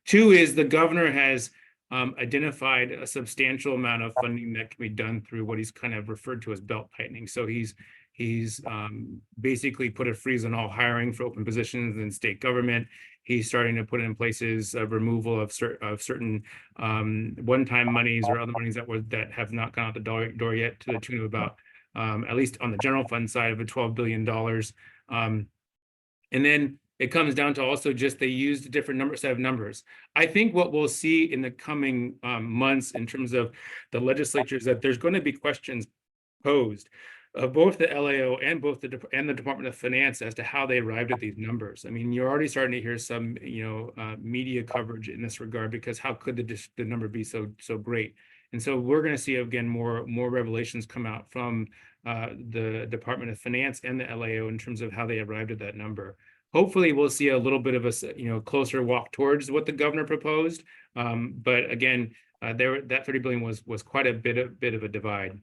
Two is the governor has identified a substantial amount of funding that can be done through what he's kind of referred to as belt tightening. So he's basically put a freeze on all hiring for open positions in state government. He's starting to put in places a removal of certain one-time monies or other monies that have not gone out the door yet, to the tune of about at least on the general fund side of $12 billion. And then it comes down to also just they used a different set of numbers. I think what we'll see in the coming months in terms of the legislature is that there's going to be questions posed of both the LAO and both the Department of Finance as to how they arrived at these numbers. I mean, you're already starting to hear some, media coverage in this regard, because how could the number be so great? And so we're going to see again more revelations come out from the Department of Finance and the LAO in terms of how they arrived at that number. Hopefully, we'll see a little bit of a closer walk towards what the governor proposed. But again, that 30 billion was quite a bit of a divide.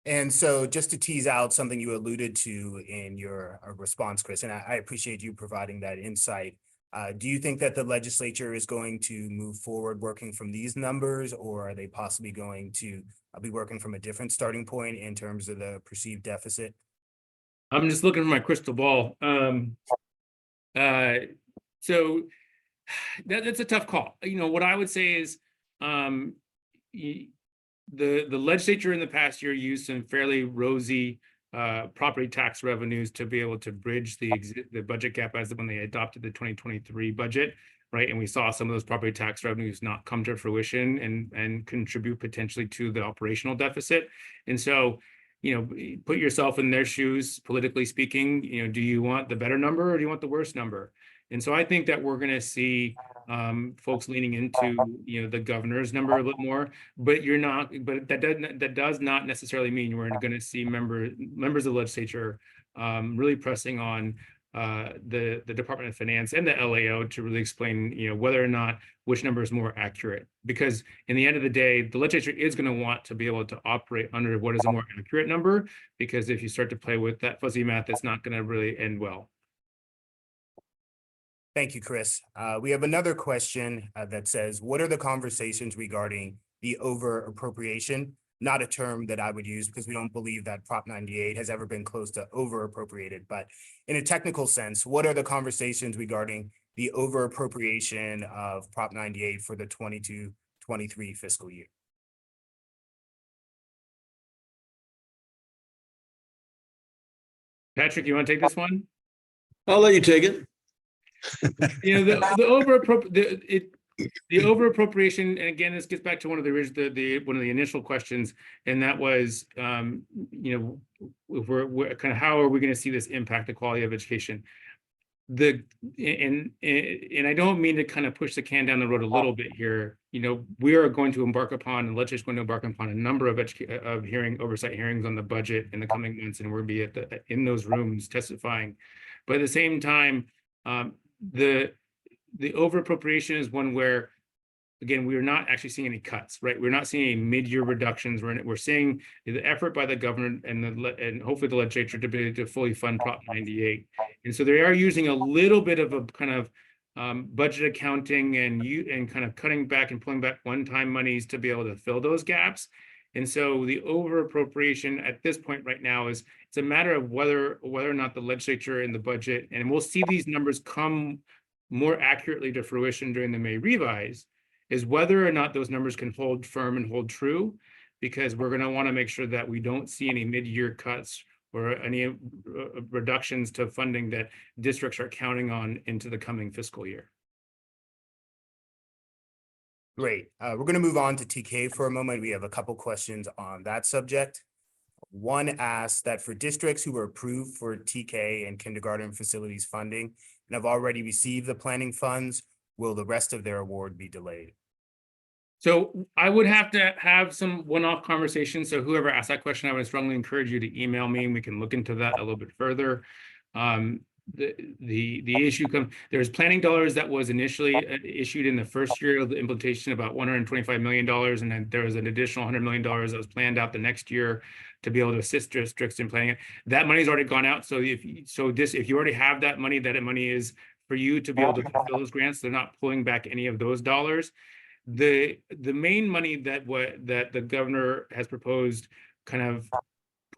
And so just to tease out something you alluded to in your response, Chris, and I appreciate you providing that insight. Do you think that the legislature is going to move forward working from these numbers, or are they possibly going to be working from a different starting point in terms of the perceived deficit? I'm just looking for my crystal ball. So that's a tough call. What I would say is the legislature in the past year used some fairly rosy property tax revenues to be able to bridge the budget gap as when they adopted the 2023 budget, right? And we saw some of those property tax revenues not come to fruition and contribute potentially to the operational deficit. And so, put yourself in their shoes, politically speaking. Do you want the better number or do you want the worst number? And so I think that we're going to see folks leaning into the governor's number a little more, but that does not necessarily mean we're going to see members of the legislature really pressing on the Department of Finance and the LAO to really explain whether or not which number is more accurate. Because in the end of the day, the legislature is going to want to be able to operate under what is a more accurate number, because if you start to play with that fuzzy math, it's not going to really end well. Thank you, Chris. We have another question that says, what are the conversations regarding the over appropriation? Not a term that I would use because we don't believe that Prop 98 has ever been close to over appropriated, but in a technical sense, what are the conversations regarding the over appropriation of Prop 98 for the 22-23 fiscal year? Patrick, you want to take this one? I'll let you take it. The over appropriation, and again, this gets back to one of the initial questions, and that was, if we're kind of how are we going to see this impact the quality of education? And I don't mean to kind of push the can down the road a little bit here. We are going to embark upon, and the legislature is going to embark upon a number of oversight hearings on the budget in the coming months, and we'll be in those rooms testifying. But at the same time, the over appropriation is one where, again, we are not actually seeing any cuts, right? We're not seeing any mid-year reductions. We're seeing the effort by the governor and hopefully the legislature to be able to fully fund Prop 98. And so they are using a little bit of a kind of budget accounting and kind of cutting back and pulling back one-time monies to be able to fill those gaps. And so the over appropriation at this point right now it's a matter of whether or not the legislature and the budget, and we'll see these numbers come more accurately to fruition during the May revise, is whether or not those numbers can hold firm and hold true, because we're going to want to make sure that we don't see any mid-year cuts or any reductions to funding that districts are counting on into the coming fiscal year. Great. We're going to move on to TK for a moment. We have a couple questions on that subject. One asks that for districts who were approved for TK and kindergarten facilities funding and have already received the planning funds, will the rest of their award be delayed? So I would have to have some one-off conversations. So whoever asked that question, I would strongly encourage you to email me and we can look into that a little bit further. The issue comes, there's planning dollars that was initially issued in the first year of the implementation, about $125 million. And then there was an additional $100 million that was planned out the next year to be able to assist districts in planning it. That money's already gone out. So if you already have that money is for you to be able to fulfill those grants. They're not pulling back any of those dollars. The main money that the governor has proposed, kind of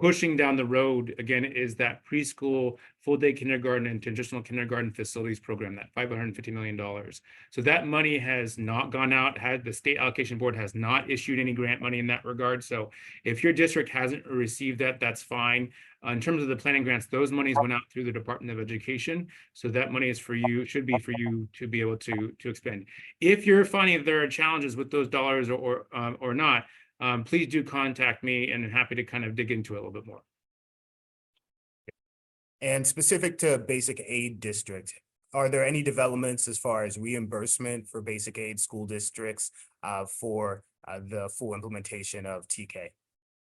pushing down the road again, is that preschool, full day kindergarten, and transitional kindergarten facilities program, that $550 million. So that money has not gone out. The state allocation board has not issued any grant money in that regard. So if your district hasn't received that, that's fine. In terms of the planning grants, those monies went out through the Department of Education. So that money is for you, should be for you to be able to expend. If you're finding that there are challenges with those dollars or not, please do contact me, and I'm happy to kind of dig into it a little bit more. And specific to basic aid district, are there any developments as far as reimbursement for basic aid school districts for the full implementation of TK?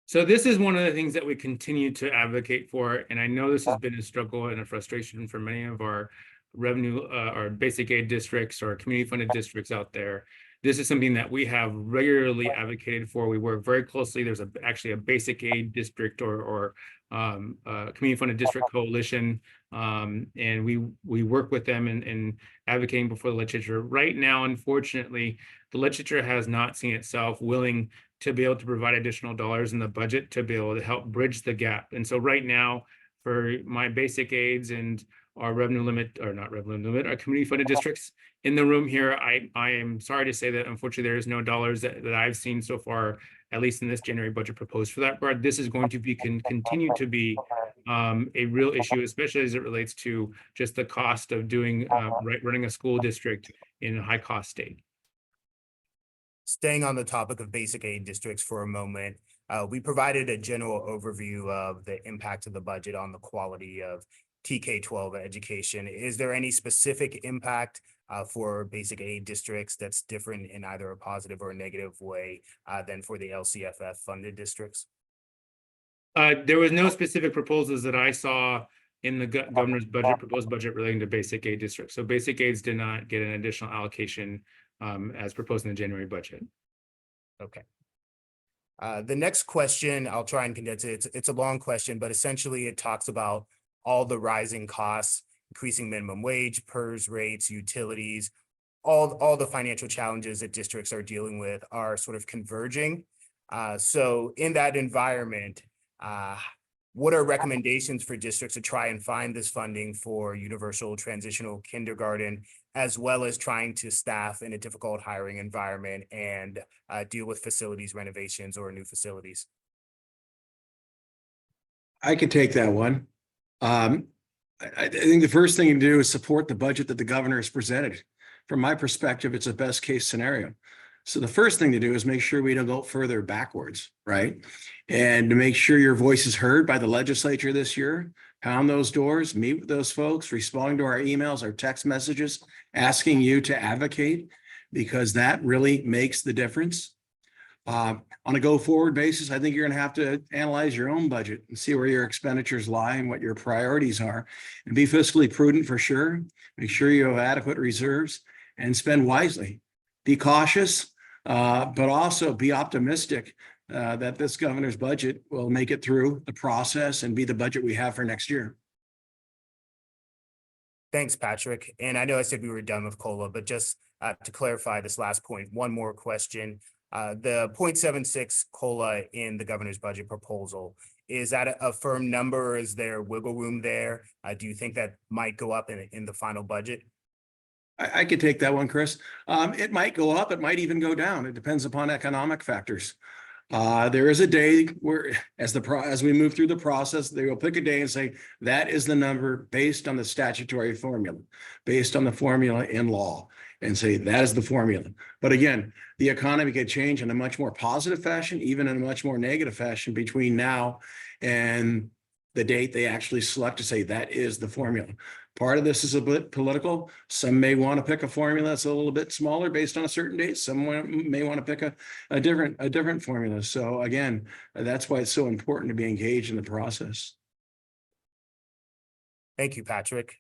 So this is one of the things that we continue to advocate for, and I know this has been a struggle and a frustration for many of our revenue, our basic aid districts or community funded districts out there. This is something that we have regularly advocated for. We work very closely. There's actually a basic aid district or community funded district coalition, and we work with them in advocating before the legislature. Right now, unfortunately, the legislature has not seen itself willing to be able to provide additional dollars in the budget to be able to help bridge the gap. And so right now, for my basic aids and our revenue limit, or not revenue limit, our community funded districts in the room here, I am sorry to say that unfortunately there is no dollars that I've seen so far, at least in this January budget proposed for that. But this is going to be continue to be a real issue, especially as it relates to just the cost of doing running a school district in a high cost state. Staying on the topic of basic aid districts for a moment, we provided a general overview of the impact of the budget on the quality of TK-12 education. Is there any specific impact for basic aid districts that's different in either a positive or a negative way than for the LCFF funded districts? There was no specific proposals that I saw in the governor's proposed budget relating to basic aid districts. So basic aids did not get an additional allocation as proposed in the January budget. Okay. The next question, I'll try and condense it. It's a long question, but essentially it talks about all the rising costs, increasing minimum wage, PERS rates, utilities, all the financial challenges that districts are dealing with are sort of converging. So in that environment, what are recommendations for districts to try and find this funding for universal transitional kindergarten, as well as trying to staff in a difficult hiring environment and deal with facilities renovations or new facilities? I could take that one. I think the first thing to do is support the budget that the governor has presented. From my perspective, it's a best case scenario. So the first thing to do is make sure we don't go further backwards, right? And to make sure your voice is heard by the legislature this year, pound those doors, meet with those folks, respond to our emails, our text messages, asking you to advocate, because that really makes the difference. On a go forward basis, I think you're going to have to analyze your own budget and see where your expenditures lie and what your priorities are, and be fiscally prudent for sure. Make sure you have adequate reserves and spend wisely. Be cautious, but also be optimistic that this governor's budget will make it through the process and be the budget we have for next year. Thanks, Patrick. And I know I said we were done with COLA, but just to clarify this last point, one more question. The 0.76 COLA in the governor's budget proposal, is that a firm number? Is there wiggle room there? Do you think that might go up in the final budget? I could take that one, Chris. It might go up, it might even go down. It depends upon economic factors. There is a day where, as we move through the process, they will pick a day and say, that is the number based on the statutory formula, based on the formula in law, and say that is the formula. But again, the economy could change in a much more positive fashion, even in a much more negative fashion between now and the date they actually select to say that is the formula. Part of this is a bit political. Some may want to pick a formula that's a little bit smaller based on a certain date. Some may want to pick a different formula. So again, that's why it's so important to be engaged in the process. Thank you, Patrick.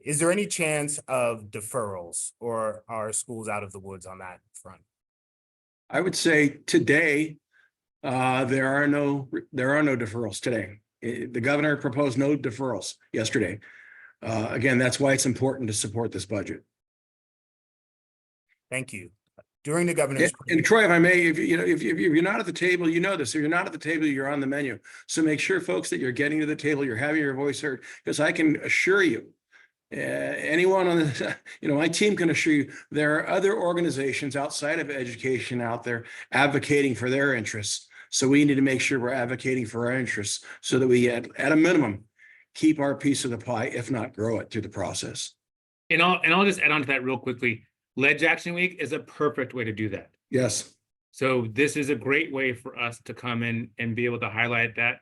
Is there any chance of deferrals, or are schools out of the woods on that front? I would say today, there are no deferrals today. The governor proposed no deferrals yesterday. Again, that's why it's important to support this budget. Thank you. During the governor's. And Troy, if I may, if you're not at the table, you know this. If you're not at the table, you're on the menu. So make sure, folks, that you're getting to the table, you're having your voice heard, because I can assure you, anyone on the, my team can assure you, there are other organizations outside of education out there advocating for their interests. So we need to make sure we're advocating for our interests so that we, at a minimum, keep our piece of the pie, if not grow it through the process. And I'll just add on to that real quickly. Ledge Action Week is a perfect way to do that. Yes. So this is a great way for us to come in and be able to highlight that,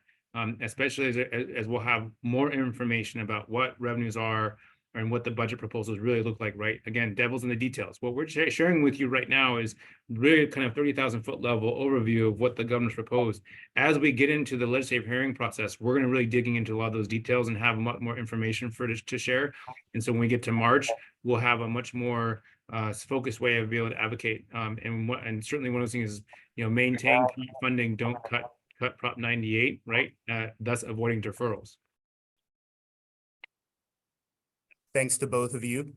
especially as we'll have more information about what revenues are and what the budget proposals really look like, right? Again, devil's in the details. What we're sharing with you right now is really kind of 30,000-foot level overview of what the governor's proposed. As we get into the legislative hearing process, we're going to really digging into a lot of those details and have a lot more information to share. And so when we get to March, we'll have a much more focused way of being able to advocate. And certainly one of those things is, maintain funding, don't cut Prop 98, right? Thus avoiding deferrals. Thanks to both of you.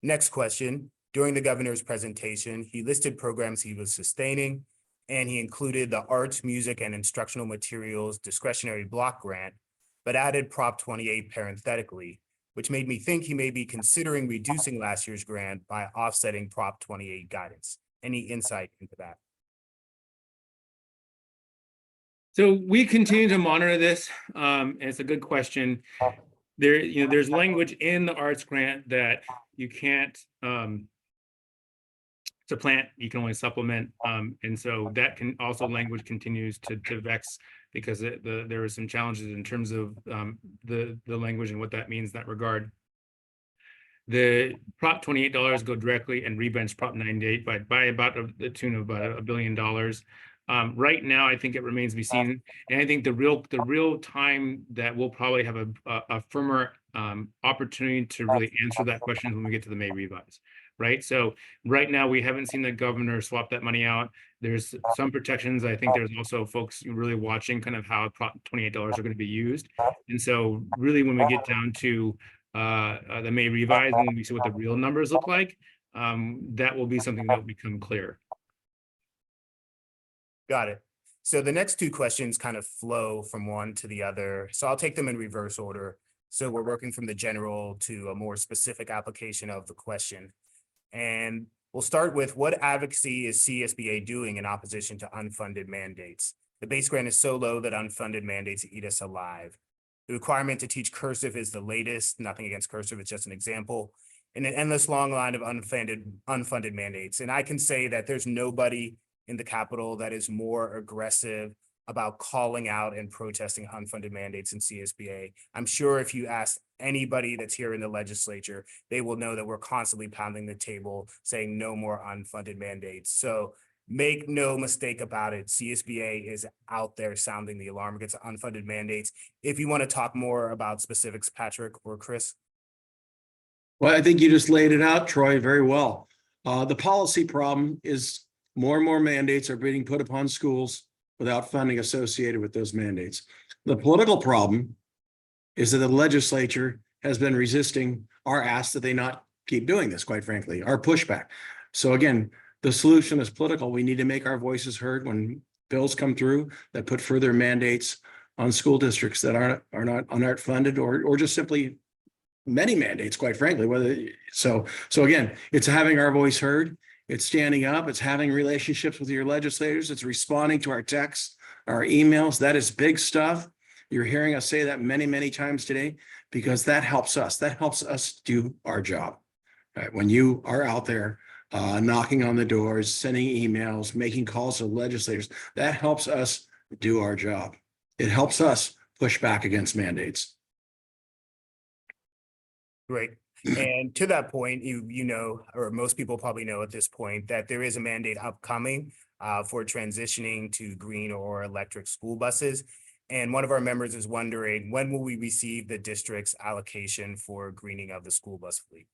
Next question. During the governor's presentation, he listed programs he was sustaining, and he included the Arts, Music, and Instructional Materials Discretionary Block Grant, but added Prop 28 parenthetically, which made me think he may be considering reducing last year's grant by offsetting Prop 28 guidance. Any insight into that? So we continue to monitor this. And it's a good question. There's language in the arts grant that you can't supplant, you can only supplement. And so that language continues to vex, because there are some challenges in terms of the language and what that means in that regard. The Prop $28 go directly and rebench Prop 98 by about the tune of about $1 billion. Right now, I think it remains to be seen, and I think the real time that we'll probably have a firmer opportunity to really answer that question when we get to the May revise, right? So right now, we haven't seen the governor swap that money out. There's some protections. I think there's also folks really watching kind of how Prop $28 are going to be used, and so really when we get down to the May revise, when we see what the real numbers look like, that will be something that will become clear. Got it. So the next two questions kind of flow from one to the other. So I'll take them in reverse order. So we're working from the general to a more specific application of the question. And we'll start with, what advocacy is CSBA doing in opposition to unfunded mandates? The base grant is so low that unfunded mandates eat us alive. The requirement to teach cursive is the latest. Nothing against cursive, it's just an example. In an endless long line of unfunded mandates. And I can say that there's nobody in the Capitol that is more aggressive about calling out and protesting unfunded mandates in CSBA. I'm sure if you ask anybody that's here in the legislature, they will know that we're constantly pounding the table saying no more unfunded mandates. So make no mistake about it, CSBA is out there sounding the alarm against unfunded mandates. If you want to talk more about specifics, Patrick or Chris. Well, I think you just laid it out, Troy, very well. The policy problem is more and more mandates are being put upon schools without funding associated with those mandates. The political problem is that the legislature has been resisting our ask that they not keep doing this, quite frankly, our pushback. So again, the solution is political. We need to make our voices heard when bills come through that put further mandates on school districts that aren't funded, or just simply many mandates, quite frankly. So again, it's having our voice heard. It's standing up. It's having relationships with your legislators. It's responding to our texts, our emails. That is big stuff. You're hearing us say that many, many times today because that helps us. That helps us do our job. Right? When you are out there knocking on the doors, sending emails, making calls to legislators, that helps us do our job. It helps us push back against mandates. Great. And to that point, you know, or most people probably know at this point that there is a mandate upcoming for transitioning to green or electric school buses. And one of our members is wondering, when will we receive the district's allocation for greening of the school bus fleet?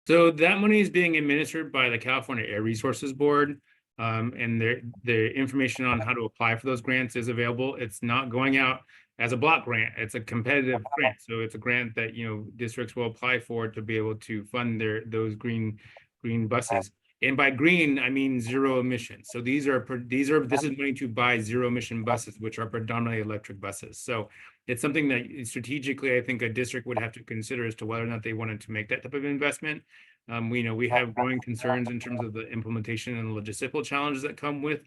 So that money is being administered by the California Air Resources Board. And the information on how to apply for those grants is available. It's not going out as a block grant. It's a competitive grant. So it's a grant that, you know, districts will apply for to be able to fund those green buses. And by green, I mean zero emissions. So this is money to buy zero emission buses, which are predominantly electric buses. So it's something that strategically, I think a district would have to consider as to whether or not they wanted to make that type of investment. We know we have growing concerns in terms of the implementation and logistical challenges that come with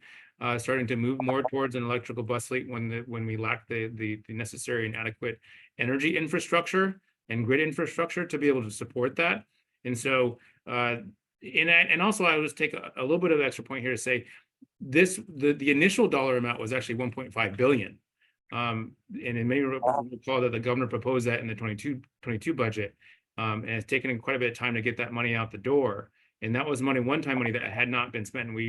starting to move more towards an electrical bus fleet when we lack the necessary and adequate energy infrastructure and grid infrastructure to be able to support that. And so, and also I would just take a little bit of extra point here to say the initial dollar amount was actually 1.5 billion. And it may recall that the governor proposed that in the 22 budget. And it's taken quite a bit of time to get that money out the door. And that was one-time money that had not been spent. And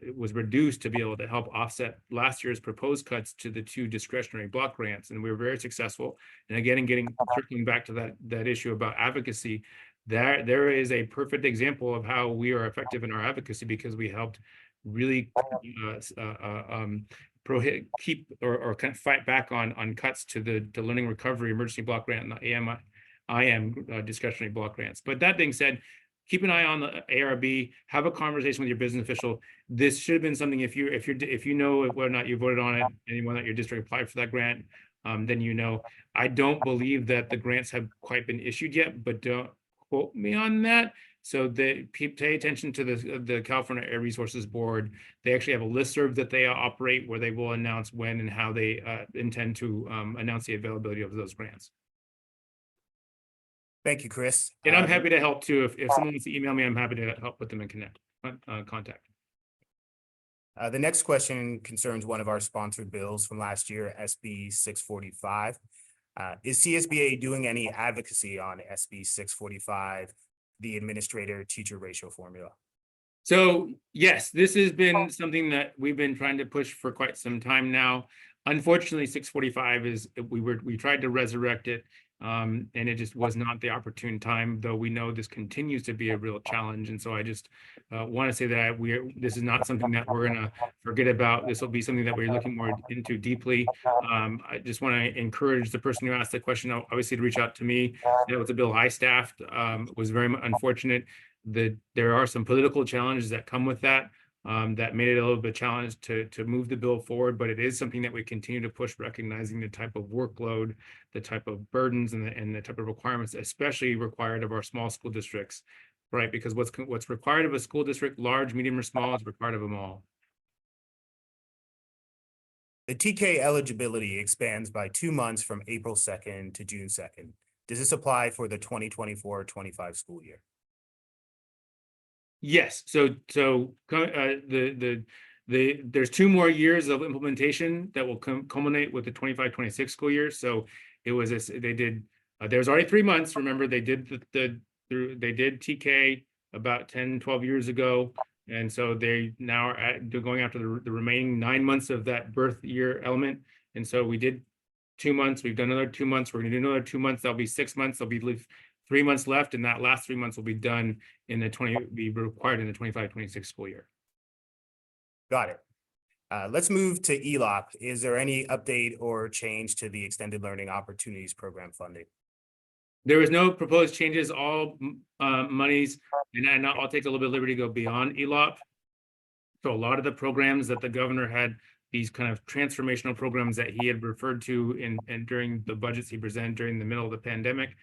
it was reduced to be able to help offset last year's proposed cuts to the 2 discretionary block grants. And we were very successful. And again, circling back to that issue about advocacy, there is a perfect example of how we are effective in our advocacy, because we helped really keep or kind of fight back on cuts to the learning recovery emergency block grant and the IM discretionary block grants. But that being said, keep an eye on the ARB, have a conversation with your business official. This should have been something, if you know whether or not you voted on it, anyone that your district applied for that grant, then you know. I don't believe that the grants have quite been issued yet, but don't quote me on that. So pay attention to the California Air Resources Board. They actually have a listserv that they operate where they will announce when and how they intend to announce the availability of those grants. Thank you, Chris. And I'm happy to help too. If someone wants to email me, I'm happy to help put them in contact. The next question concerns one of our sponsored bills from last year, SB 645. Is CSBA doing any advocacy on SB 645, the administrator-teacher ratio formula? So yes, this has been something that we've been trying to push for quite some time now. Unfortunately, 645 we tried to resurrect it. And it just was not the opportune time, though we know this continues to be a real challenge. And so I just want to say that this is not something that we're going to forget about. This will be something that we're looking more into deeply. I just want to encourage the person who asked the question, obviously, to reach out to me. That was a bill I staffed. It was very unfortunate that there are some political challenges that come with that. That made it a little bit challenged to move the bill forward, but it is something that we continue to push, recognizing the type of workload, the type of burdens, and the type of requirements, especially required of our small school districts, right? Because what's required of a school district, large, medium, or small, is required of them all. The TK eligibility expands by 2 months from April 2nd to June 2nd. Does this apply for the 2024-25 school year? Yes. So there's 2 more years of implementation that will culminate with the 25-26 school year. So it was there's already 3 months. Remember, they did they did TK about 10-12 years ago, and so they now are going after the remaining 9 months of that birth year element. And so we did 2 months. We've done another 2 months. We're going to do another 2 months. That'll be 6 months. There'll be 3 months left, and that last 3 months will be done be required in the 25-26 school year. Got it. Let's move to ELOP. Is there any update or change to the Extended Learning Opportunities Program funding? There was no proposed changes. All monies, and I'll take a little bit of liberty to go beyond ELOP. So a lot of the programs that the governor had, these kind of transformational programs that he had referred to and during the budgets he presented during the middle of the pandemic,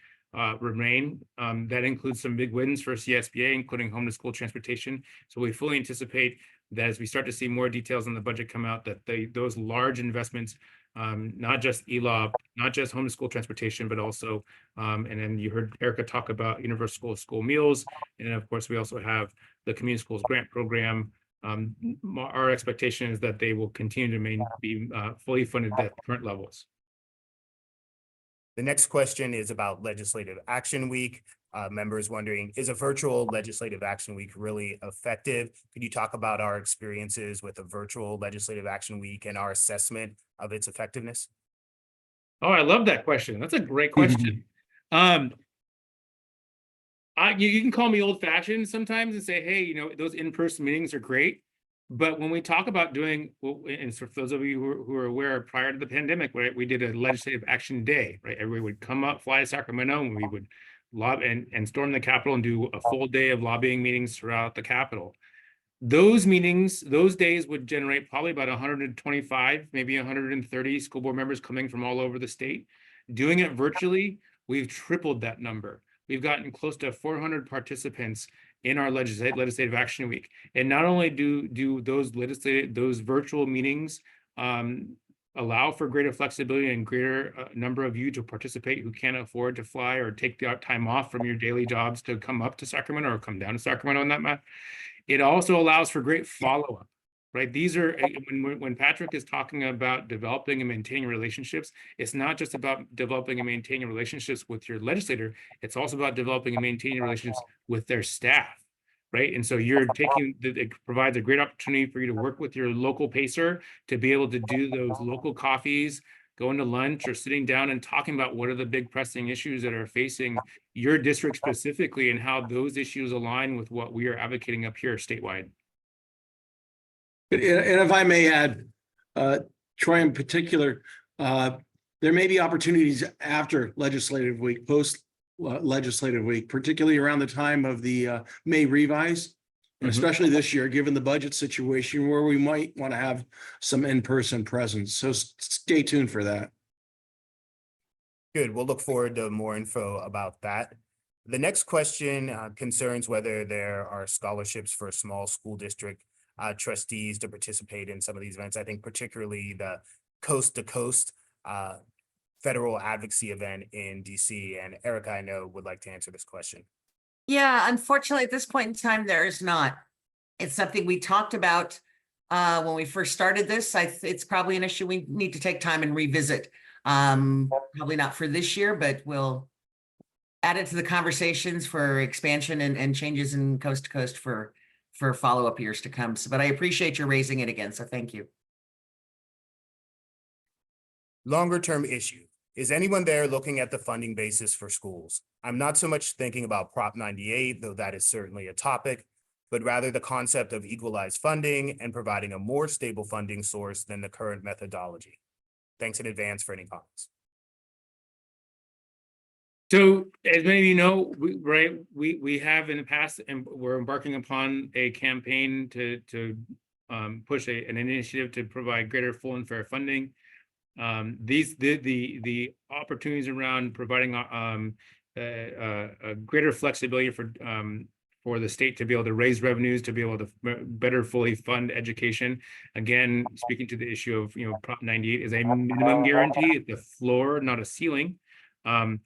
remain. That includes some big wins for CSBA, including home to school transportation. So we fully anticipate that as we start to see more details on the budget come out, that those large investments, not just ELOP, not just home to school transportation, but also, and then you heard Erica talk about universal school meals. And then of course, we also have the community schools grant program. Our expectation is that they will continue to be fully funded at current levels. The next question is about Legislative Action Week. Members wondering, is a virtual Legislative Action Week really effective? Could you talk about our experiences with a virtual Legislative Action Week and our assessment of its effectiveness? Oh, I love that question. That's a great question. You can call me old-fashioned sometimes and say, hey, you know, those in-person meetings are great. But when we talk about doing, and for those of you who are aware, prior to the pandemic, right, we did a legislative action day, right? Everybody would come up, fly to Sacramento, and we would lobby and storm the Capitol and do a full day of lobbying meetings throughout the Capitol. Those meetings, those days would generate probably about 125, maybe 130 school board members coming from all over the state. Doing it virtually, we've tripled that number. We've gotten close to 400 participants in our legislative action week. And not only do those virtual meetings allow for greater flexibility and greater number of you to participate who can't afford to fly or take the time off from your daily jobs to come up to Sacramento or come down to Sacramento on that matter. It also allows for great follow-up, right? These are, when Patrick is talking about developing and maintaining relationships, it's not just about developing and maintaining relationships with your legislator, it's also about developing and maintaining relationships with their staff, right? And so it provides a great opportunity for you to work with your local pacer to be able to do those local coffees, going to lunch or sitting down and talking about what are the big pressing issues that are facing your district specifically and how those issues align with what we are advocating up here statewide. And if I may add, Troy in particular, there may be opportunities after legislative week, post legislative week, particularly around the time of the May revise, and especially this year, given the budget situation, where we might want to have some in-person presence. So stay tuned for that. Good. We'll look forward to more info about that. The next question concerns whether there are scholarships for small school district trustees to participate in some of these events. I think particularly the Coast to Coast federal advocacy event in DC. And Erica, I know, would like to answer this question. Yeah, unfortunately, at this point in time, there is not. It's something we talked about when we first started this. It's probably an issue we need to take time and revisit. Probably not for this year, but we'll add it to the conversations for expansion and changes in coast to coast for follow-up years to come. So, but I appreciate you raising it again, so thank you. Longer term issue. Is anyone there looking at the funding basis for schools? I'm not so much thinking about Prop 98, though that is certainly a topic, but rather the concept of equalized funding and providing a more stable funding source than the current methodology. Thanks in advance for any comments. So as many of you know, we have in the past, and we're embarking upon a campaign to push an initiative to provide greater full and fair funding. The opportunities around providing a greater flexibility for the state to be able to raise revenues, to be able to better fully fund education. Again, speaking to the issue of, you know, Prop 98 is a minimum guarantee, it's a floor, not a ceiling. And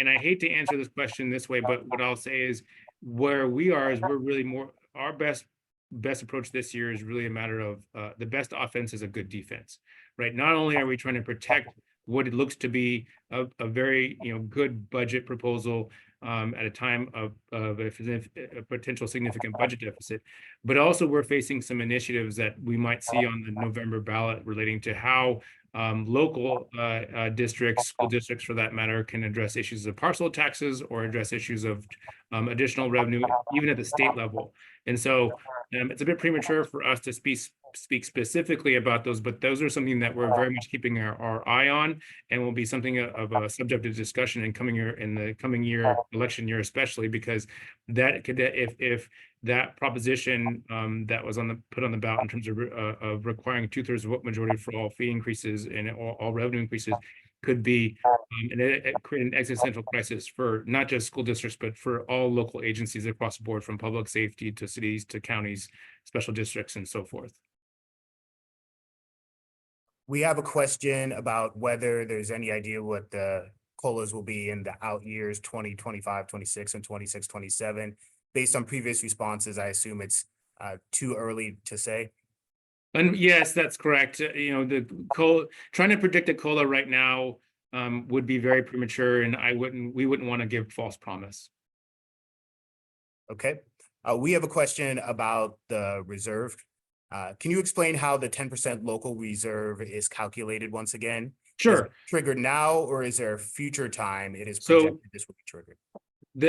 I hate to answer this question this way, but what I'll say is where we are is we're really more, our best approach this year is really a matter of the best offense is a good defense, right? Not only are we trying to protect what it looks to be a very, you know, good budget proposal at a time of a potential significant budget deficit, but also we're facing some initiatives that we might see on the November ballot relating to how local districts, school districts for that matter, can address issues of parcel taxes or address issues of additional revenue, even at the state level. And so it's a bit premature for us to speak specifically about those, but those are something that we're very much keeping our eye on, and will be something of a subject of discussion in the coming year, election year especially, because that could, if that proposition that was put on the ballot in terms of requiring 2/3 vote majority for all fee increases and all revenue increases, could be create an existential crisis for not just school districts, but for all local agencies across the board, from public safety to cities to counties, special districts, and so forth. We have a question about whether there's any idea what the COLAs will be in the out years, 2025, 26, and 26, 27. Based on previous responses, I assume it's too early to say. And yes, that's correct. You know, the COLA, trying to predict a COLA right now would be very premature, and we wouldn't want to give false promise. Okay. We have a question about the reserve. Can you explain how the 10% local reserve is calculated once again? Is Sure. it triggered now, or is there a future time it is So- projected this will be triggered?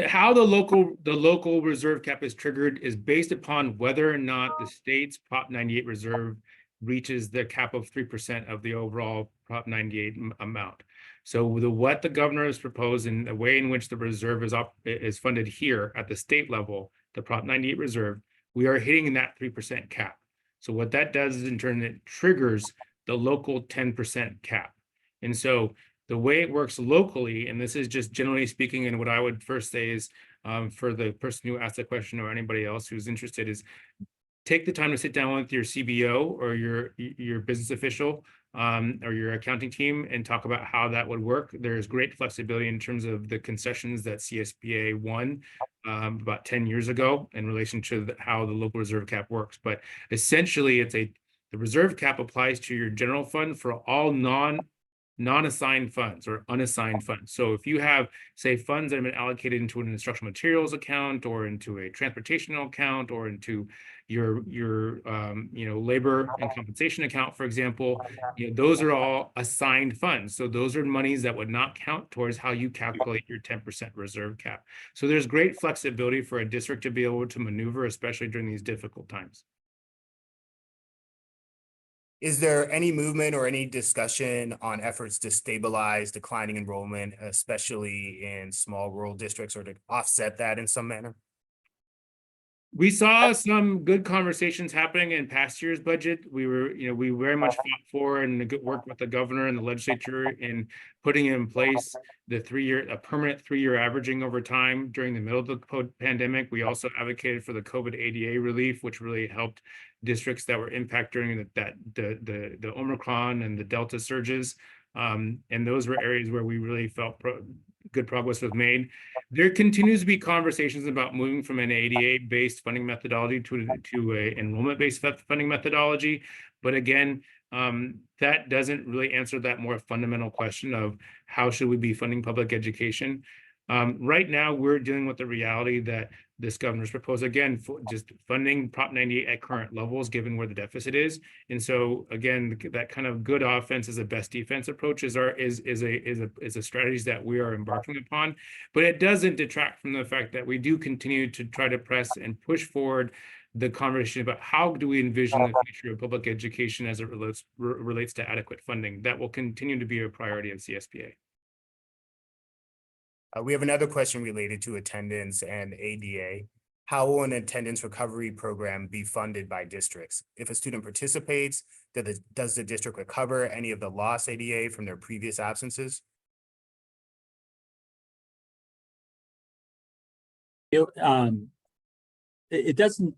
How the local reserve cap is triggered is based upon whether or not the state's Prop 98 reserve reaches the cap of 3% of the overall Prop 98 amount. So what the governor has proposed and the way in which the reserve is funded here at the state level, the Prop 98 reserve, we are hitting that 3% cap. So what that does is in turn, it triggers the local 10% cap. And so the way it works locally, and this is just generally speaking, and what I would first say is for the person who asked the question or anybody else who's interested, is take the time to sit down with your CBO or your business official or your accounting team and talk about how that would work. There's great flexibility in terms of the concessions that CSBA won about 10 years ago in relation to how the local reserve cap works. But essentially, the reserve cap applies to your general fund for all non-assigned funds or unassigned funds. So if you have, say, funds that have been allocated into an instructional materials account or into a transportational account or into your labor and compensation account, for example, those are all assigned funds. So those are monies that would not count towards how you calculate your 10% reserve cap. So there's great flexibility for a district to be able to maneuver, especially during these difficult times. Is there any movement or any discussion on efforts to stabilize declining enrollment, especially in small rural districts, or to offset that in some manner? We saw some good conversations happening in past year's budget. We very much fought for and worked with the governor and the legislature in putting in place a permanent 3-year averaging over time during the middle of the pandemic. We also advocated for the COVID ADA relief, which really helped districts that were impacted during the Omicron and the Delta surges. And those were areas where we really felt good progress was made. There continues to be conversations about moving from an ADA-based funding methodology to a enrollment-based funding methodology. But again, that doesn't really answer that more fundamental question of how should we be funding public education. Right now, we're dealing with the reality that this governor's proposed, again, just funding Prop 98 at current levels, given where the deficit is. And so, again, that kind of good offense is a best defense approach is a strategy that we are embarking upon. But it doesn't detract from the fact that we do continue to try to press and push forward the conversation about how do we envision the future of public education as it relates to adequate funding. That will continue to be a priority of CSBA. We have another question related to attendance and ADA. How will an attendance recovery program be funded by districts? If a student participates, does the district recover any of the lost ADA from their previous absences? It doesn't,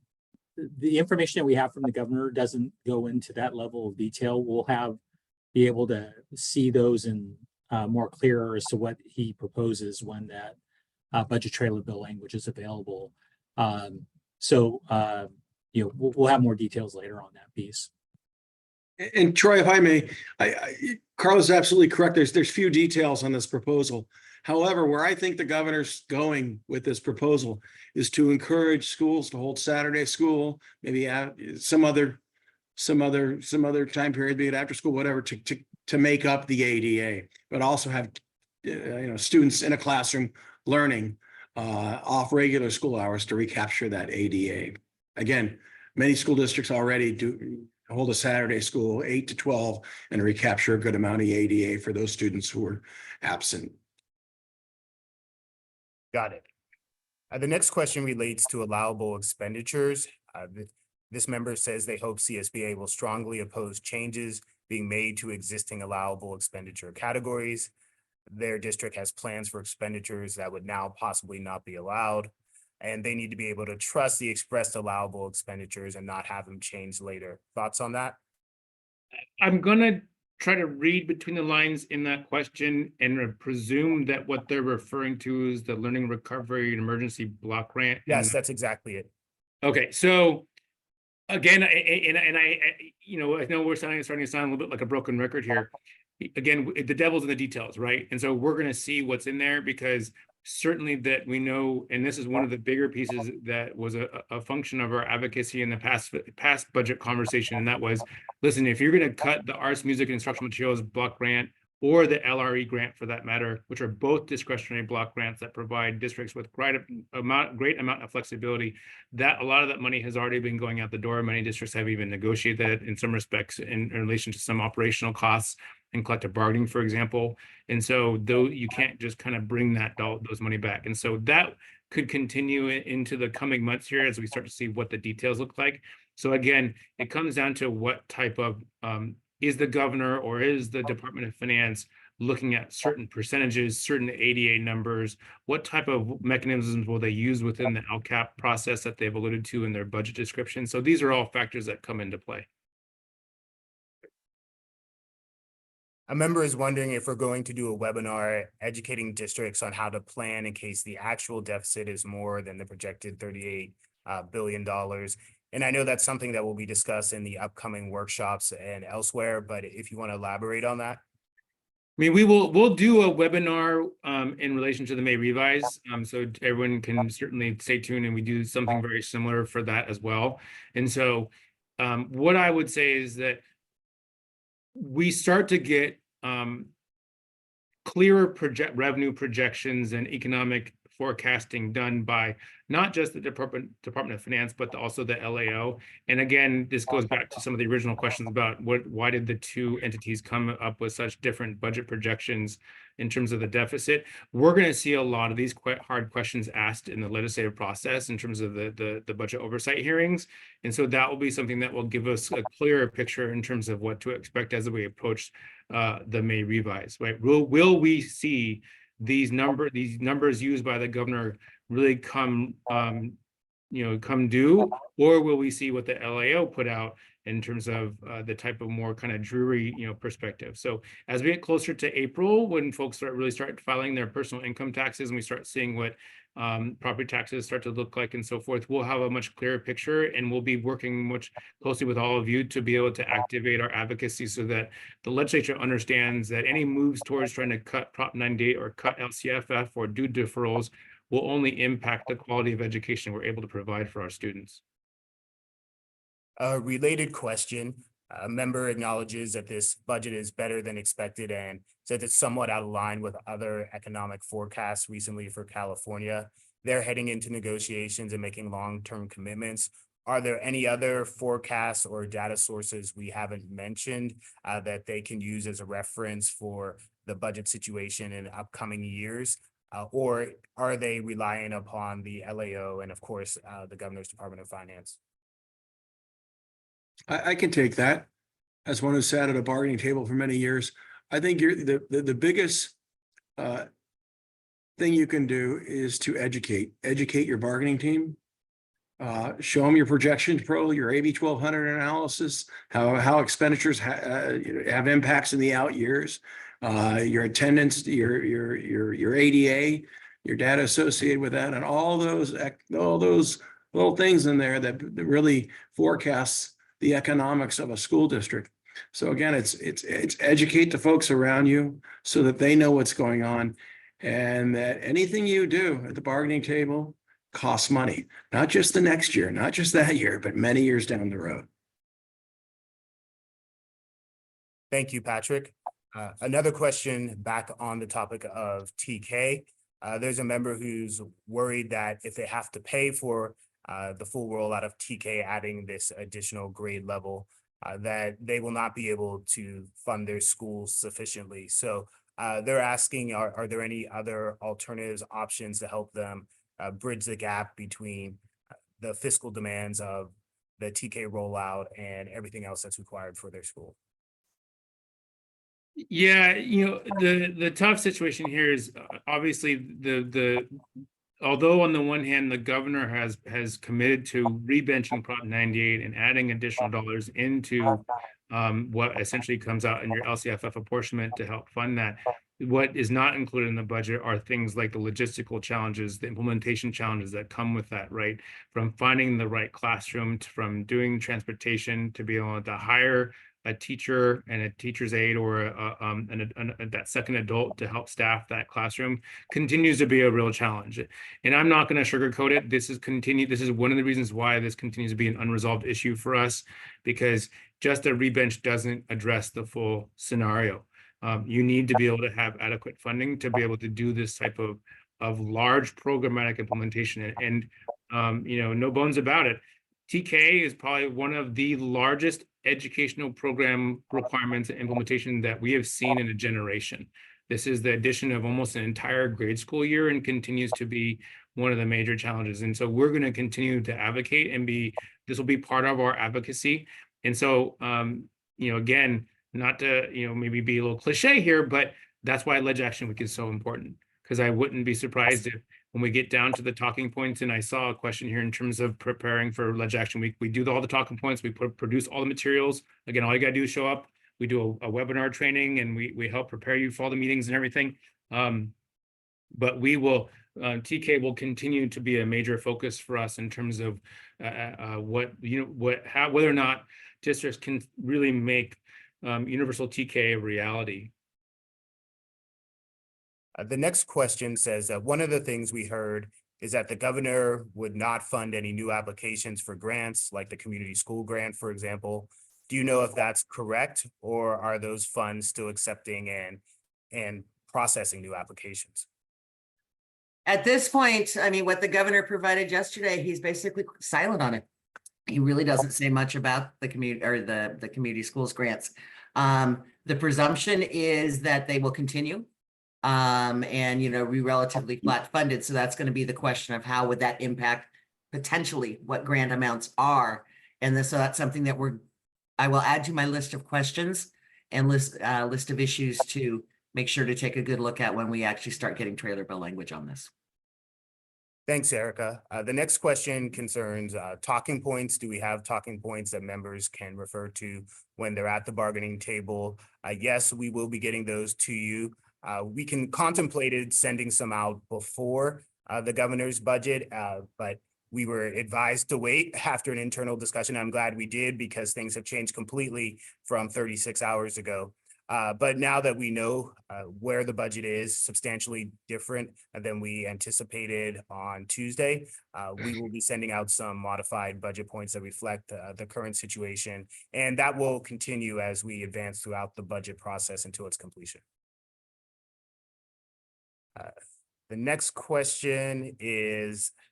the information that we have from the governor doesn't go into that level of detail. We'll be able to see those in more clearer as to what he proposes when that budget trailer bill language is available. We'll have more details later on that piece. And Troy, if I may, Carlos is absolutely correct. There's few details on this proposal. However, where I think the governor's going with this proposal is to encourage schools to hold Saturday school, maybe some other time period, be it after school, whatever, to make up the ADA, but also have students in a classroom learning off regular school hours to recapture that ADA. Again, many school districts already do hold a Saturday school 8 to 12 and recapture a good amount of ADA for those students who are absent. Got it. The next question relates to allowable expenditures. This member says they hope CSBA will strongly oppose changes being made to existing allowable expenditure categories. Their district has plans for expenditures that would now possibly not be allowed, and they need to be able to trust the expressed allowable expenditures and not have them changed later. Thoughts on that? I'm gonna try to read between the lines in that question and presume that what they're referring to is the Learning Recovery and Emergency Block Grant. Yes, that's exactly it. Okay, so again, you know, I know we're starting to sound a little bit like a broken record here. Again, the devil's in the details, right? And so we're going to see what's in there, because certainly that we know, and this is one of the bigger pieces that was a function of our advocacy in the past budget conversation, and that was, listen, if you're going to cut the arts, music, and instructional materials block grant, or the LRE grant for that matter, which are both discretionary block grants that provide districts with great amount of flexibility, that a lot of that money has already been going out the door. Many districts have even negotiated that in some respects in relation to some operational costs and collective bargaining, for example. And so though you can't just kind of bring those money back. And so that could continue into the coming months here as we start to see what the details look like. So again, it comes down to what type of is the governor or is the Department of Finance looking at certain percentages, certain ADA numbers? What type of mechanisms will they use within the LCAP process that they've alluded to in their budget description? So these are all factors that come into play. A member is wondering if we're going to do a webinar educating districts on how to plan in case the actual deficit is more than the projected $38 billion. And I know that's something that will be discussed in the upcoming workshops and elsewhere, but if you want to elaborate on that. I mean, we'll do a webinar in relation to the May revise, so everyone can certainly stay tuned, and we do something very similar for that as well. And so what I would say is that we start to get clearer revenue projections and economic forecasting done by not just the Department of Finance, but also the LAO. And again, this goes back to some of the original questions about why did the two entities come up with such different budget projections in terms of the deficit. We're going to see a lot of these quite hard questions asked in the legislative process in terms of the budget oversight hearings. And so that will be something that will give us a clearer picture in terms of what to expect as we approach the May revise, right? Will we see these numbers used by the governor really come due, or will we see what the LAO put out in terms of the type of more kind of dreary perspective? So as we get closer to April, when folks start filing their personal income taxes, and we start seeing what property taxes start to look like and so forth, we'll have a much clearer picture, and we'll be working much closely with all of you to be able to activate our advocacy so that the legislature understands that any moves towards trying to cut Prop 98 or cut LCFF or do deferrals will only impact the quality of education we're able to provide for our students. A related question, a member acknowledges that this budget is better than expected and said it's somewhat out of line with other economic forecasts recently for California. They're heading into negotiations and making long-term commitments. Are there any other forecasts or data sources we haven't mentioned that they can use as a reference for the budget situation in upcoming years? Or are they relying upon the LAO and, of course, the Governor's Department of Finance? I can take that as one who sat at a bargaining table for many years. I think the biggest thing you can do is to educate your bargaining team. Show them your projections pro, your AB 1200 analysis, how expenditures have impacts in the out years, your attendance, your ADA, your data associated with that, and all those little things in there that really forecasts the economics of a school district. So again, it's educate the folks around you so that they know what's going on, and that anything you do at the bargaining table costs money, not just the next year, not just that year, but many years down the road. Thank you, Patrick. Another question back on the topic of TK. There's a member who's worried that if they have to pay for the full rollout of TK, adding this additional grade level, that they will not be able to fund their schools sufficiently. So they're asking, are there any other alternatives, options to help them bridge the gap between the fiscal demands of the TK rollout and everything else that's required for their school? Yeah, the tough situation here is obviously the although on the one hand, the governor has committed to rebenching Prop 98 and adding additional dollars into what essentially comes out in your LCFF apportionment to help fund that. What is not included in the budget are things like the logistical challenges, the implementation challenges that come with that, right? From finding the right classroom, from doing transportation, to be able to hire a teacher and a teacher's aide or that second adult to help staff that classroom continues to be a real challenge. And I'm not going to sugarcoat it. This is one of the reasons why this continues to be an unresolved issue for us, because just a rebench doesn't address the full scenario. You need to be able to have adequate funding to be able to do this type of large programmatic implementation. And no bones about it. TK is probably one of the largest educational program requirements and implementation that we have seen in a generation. This is the addition of almost an entire grade school year and continues to be one of the major challenges. And so we're going to continue to advocate and this will be part of our advocacy. And so, again, not to, maybe be a little cliche here, but that's why Ledge Action Week is so important, because I wouldn't be surprised if when we get down to the talking points, and I saw a question here in terms of preparing for Ledge Action Week, we do all the talking points, we produce all the materials. Again, all you got to do is show up. We do a webinar training and we help prepare you for all the meetings and everything. But we will, TK will continue to be a major focus for us in terms of whether or not districts can really make universal TK a reality. The next question says that one of the things we heard is that the governor would not fund any new applications for grants, like the community school grant, for example. Do you know if that's correct, or are those funds still accepting and processing new applications? At this point, I mean, what the governor provided yesterday, he's basically silent on it. He really doesn't say much about the community or the community schools grants. The presumption is that they will continue. And be relatively flat funded. So that's going to be the question of how would that impact potentially what grant amounts are. And so that's something that I will add to my list of questions and list of issues to make sure to take a good look at when we actually start getting trailer bill language on this. Thanks, Erica. The next question concerns talking points. Do we have talking points that members can refer to when they're at the bargaining table? Yes, we will be getting those to you. We contemplated sending some out before the governor's budget, but we were advised to wait after an internal discussion. I'm glad we did, because things have changed completely from 36 hours ago. But now that we know where the budget is substantially different than we anticipated on Tuesday, we will be sending out some modified budget points that reflect the current situation. And that will continue as we advance throughout the budget process until its completion. The next question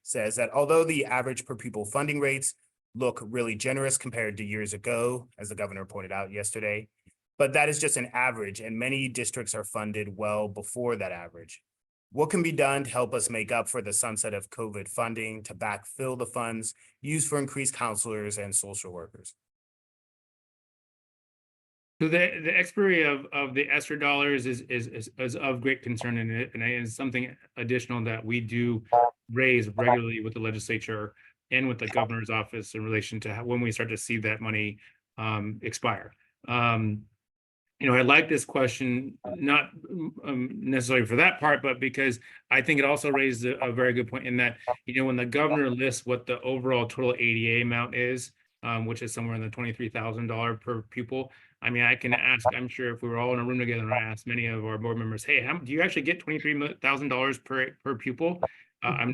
says that although the average per pupil funding rates look really generous compared to years ago, as the governor pointed out yesterday, but that is just an average, and many districts are funded well before that average. What can be done to help us make up for the sunset of COVID funding to backfill the funds used for increased counselors and social workers? So the expiry of the ESSER dollars is of great concern, and it is something additional that we do raise regularly with the legislature and with the governor's office in relation to when we start to see that money expire. I like this question, not necessarily for that part, but because I think it also raises a very good point in that, when the governor lists what the overall total ADA amount is, which is somewhere in the $23,000 per pupil. I mean, I can ask, I'm sure if we were all in a room together and I asked many of our board members, hey, do you actually get $23,000 per pupil? I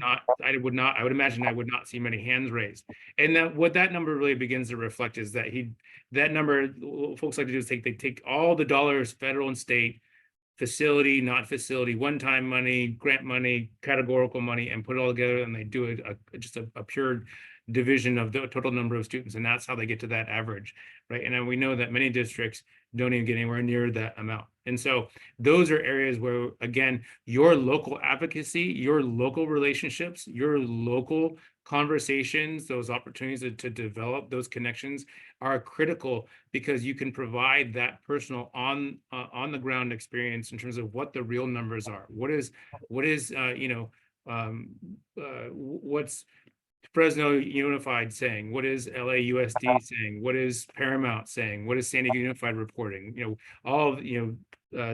would imagine I would not see many hands raised. And what that number really begins to reflect is that that number, what folks like to do is they take all the dollars, federal and state, facility, not facility, one-time money, grant money, categorical money, and put it all together, and they do just a pure division of the total number of students, and that's how they get to that average, right? And then we know that many districts don't even get anywhere near that amount. And so those are areas where, again, your local advocacy, your local relationships, your local conversations, those opportunities to develop those connections are critical, because you can provide that personal on the ground experience in terms of what the real numbers are. What's Fresno Unified saying? What is LAUSD saying? What is Paramount saying? What is San Diego Unified reporting? All of,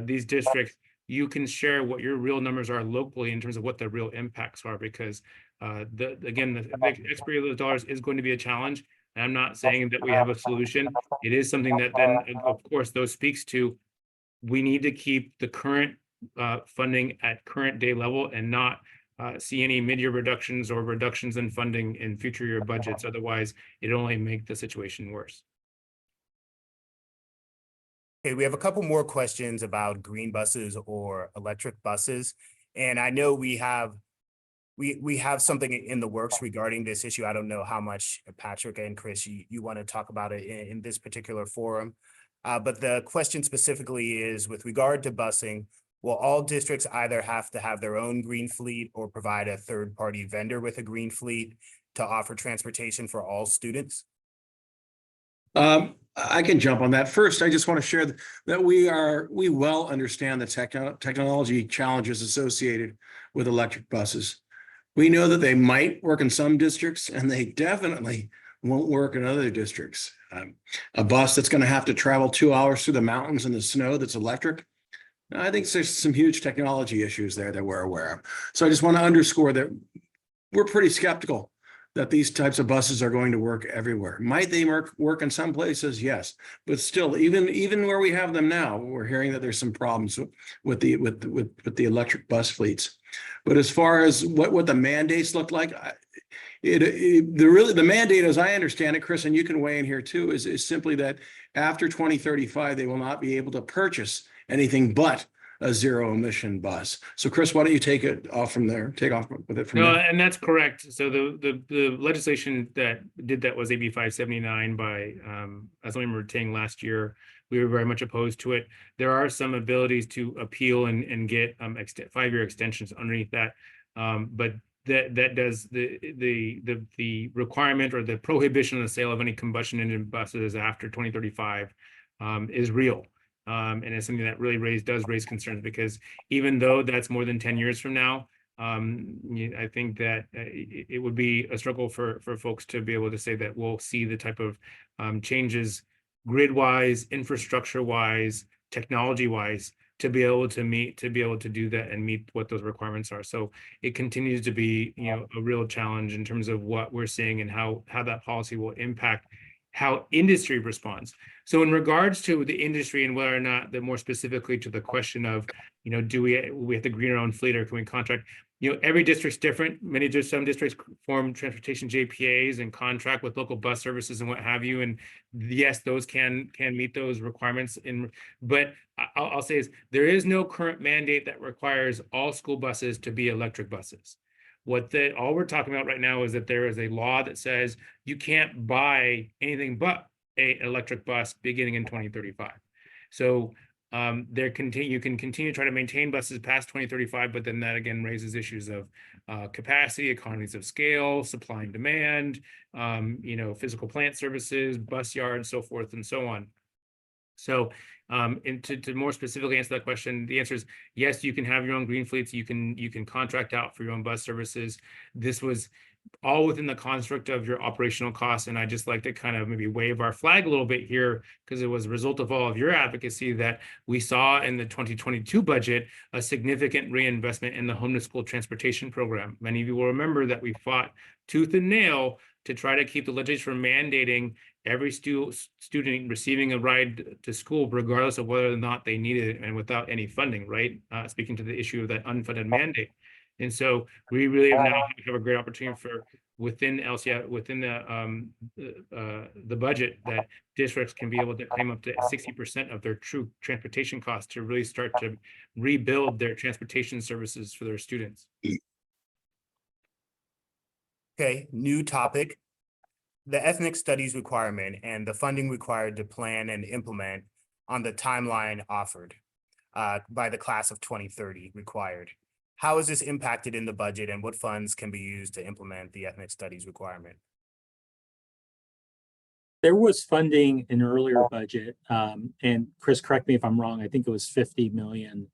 these districts, you can share what your real numbers are locally in terms of what the real impacts are, because the expiry of those dollars is going to be a challenge. And I'm not saying that we have a solution. It is something that then, of course, those speaks to, we need to keep the current funding at current day level and not see any mid-year reductions or reductions in funding in future year budgets. Otherwise, it'll only make the situation worse. Okay, we have a couple more questions about green buses or electric buses. And I know we have something in the works regarding this issue. I don't know how much, Patrick and Chris, you want to talk about it in this particular forum. But the question specifically is, with regard to busing, will all districts either have to have their own green fleet or provide a third-party vendor with a green fleet to offer transportation for all students? I can jump on that. First, I just want to share that we well understand the technology challenges associated with electric buses. We know that they might work in some districts, and they definitely won't work in other districts. A bus that's going to have to travel 2 hours through the mountains in the snow that's electric, I think there's some huge technology issues there that we're aware of. So I just want to underscore that we're pretty skeptical that these types of buses are going to work everywhere. Might they work in some places? Yes, but still, even where we have them now, we're hearing that there's some problems with the electric bus fleets. But as far as what the mandates look like, the mandate, as I understand it, Chris, and you can weigh in here too, is simply that after 2035, they will not be able to purchase anything but a zero emission bus. So Chris, why don't you take off with it from No, there? and that's correct. So the legislation that did that was AB 579 by, as I remember saying last year. We were very much opposed to it. There are some abilities to appeal and get 5-year extensions underneath that, but that does the requirement or the prohibition of the sale of any combustion engine buses after 2035 is real. And it's something that really does raise concerns, because even though that's more than 10 years from now, I think that it would be a struggle for folks to be able to say that we'll see the type of changes grid-wise, infrastructure-wise, technology-wise, to be able to do that and meet what those requirements are. So it continues to be, a real challenge in terms of what we're seeing and how that policy will impact how industry responds. So in regards to the industry and whether or not, more specifically to the question of, do we have to green our own fleet, or can we contract? Every district's different. Some districts form transportation JPAs and contract with local bus services and what have you. And yes, those can meet those requirements. But I'll say is, there is no current mandate that requires all school buses to be electric buses. All we're talking about right now is that there is a law that says you can't buy anything but an electric bus beginning in 2035. So you can continue to try to maintain buses past 2035, but then that again raises issues of capacity, economies of scale, supply and demand, physical plant services, bus yards, so forth and so on. So and to more specifically answer that question, the answer is yes, you can have your own green fleets. You can contract out for your own bus services. This was all within the construct of your operational costs. And I just like to kind of maybe wave our flag a little bit here, because it was a result of all of your advocacy that we saw in the 2022 budget a significant reinvestment in the home to school transportation program. Many of you will remember that we fought tooth and nail to try to keep the legislature from mandating every student receiving a ride to school, regardless of whether or not they needed it and without any funding, right? Speaking to the issue of that unfunded mandate. And so we really have a great opportunity for within LCF, within the budget, that districts can be able to claim up to 60% of their true transportation costs to really start to rebuild their transportation services for their students. Okay, new topic. the ethnic studies requirement and the funding required to plan and implement on the timeline offered by the class of 2030 required. How is this impacted in the budget, and what funds can be used to implement the ethnic studies requirement? There was funding in earlier budget, and Chris, correct me if I'm wrong, I think it was 50 million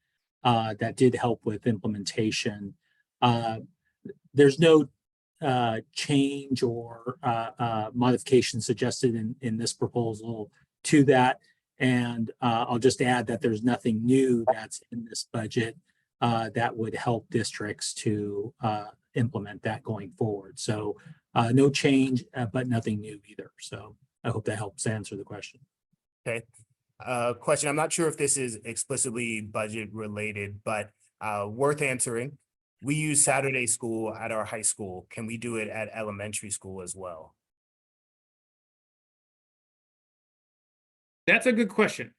that did help with implementation. There's no change or modification suggested in this proposal to that. And I'll just add that there's nothing new that's in this budget that would help districts to implement that going forward. So no change, but nothing new either. So I hope that helps answer the question. Okay. Question, I'm not sure if this is explicitly budget related, but worth answering. We use Saturday school at our high school. Can we do it at elementary school as well? That's a good question.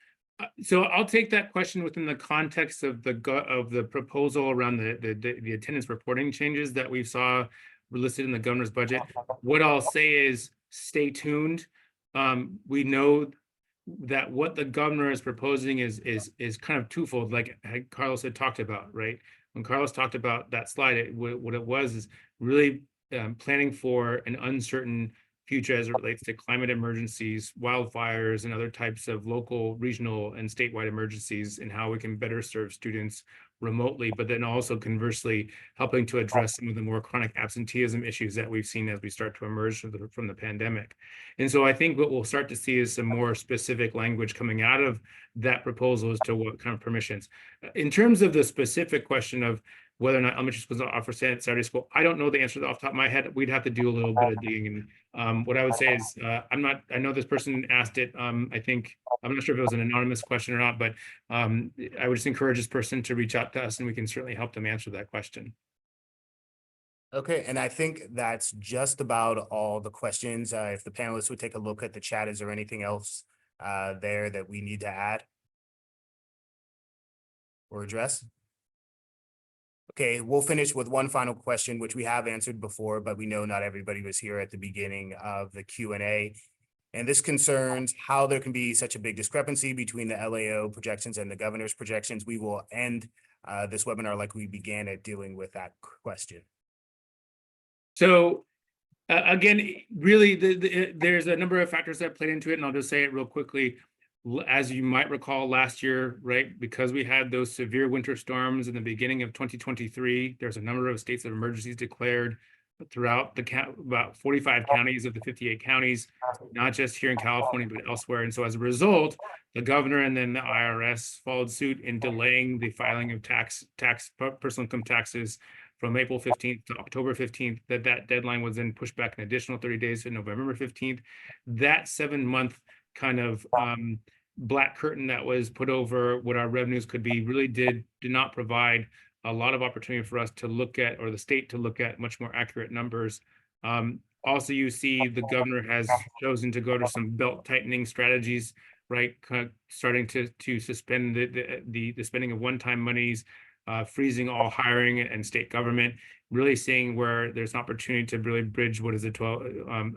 So I'll take that question within the context of the proposal around the attendance reporting changes that we saw listed in the governor's budget. What I'll say is stay tuned. We know that what the governor is proposing is kind of twofold, like Carlos had talked about, right? When Carlos talked about that slide, what it was is really planning for an uncertain future as it relates to climate emergencies, wildfires, and other types of local, regional, and statewide emergencies, and how we can better serve students remotely, but then also conversely helping to address some of the more chronic absenteeism issues that we've seen as we start to emerge from the pandemic. And so I think what we'll start to see is some more specific language coming out of that proposal as to what kind of permissions. In terms of the specific question of whether or not elementary schools offer Saturday school, I don't know the answer off the top of my head. We'd have to do a little bit of digging. And what I would say is, I know this person asked it. I think, I'm not sure if it was an anonymous question or not, but I would just encourage this person to reach out to us and we can certainly help them answer that question. Okay, and I think that's just about all the questions. If the panelists would take a look at the chat, is there anything else there that we need to add or address? Okay, we'll finish with one final question, which we have answered before, but we know not everybody was here at the beginning of the Q&A. And this concerns how there can be such a big discrepancy between the LAO projections and the governor's projections. We will end this webinar like we began it, dealing with that question. So again, really, there's a number of factors that played into it, and I'll just say it real quickly. As you might recall last year, right, because we had those severe winter storms in the beginning of 2023, there's a number of states of emergencies declared throughout about 45 counties of the 58 counties, not just here in California, but elsewhere. And so as a result, the governor and then the IRS followed suit in delaying the filing of personal income taxes from April 15th to October 15th. That deadline was then pushed back an additional 30 days to November 15th. That 7-month kind of black curtain that was put over what our revenues could be really did not provide a lot of opportunity for us to look at, or the state to look at, much more accurate numbers. Also, you see the governor has chosen to go to some belt tightening strategies, right? Kind of starting to suspend the spending of one-time monies, freezing all hiring and state government, really seeing where there's an opportunity to really bridge what is a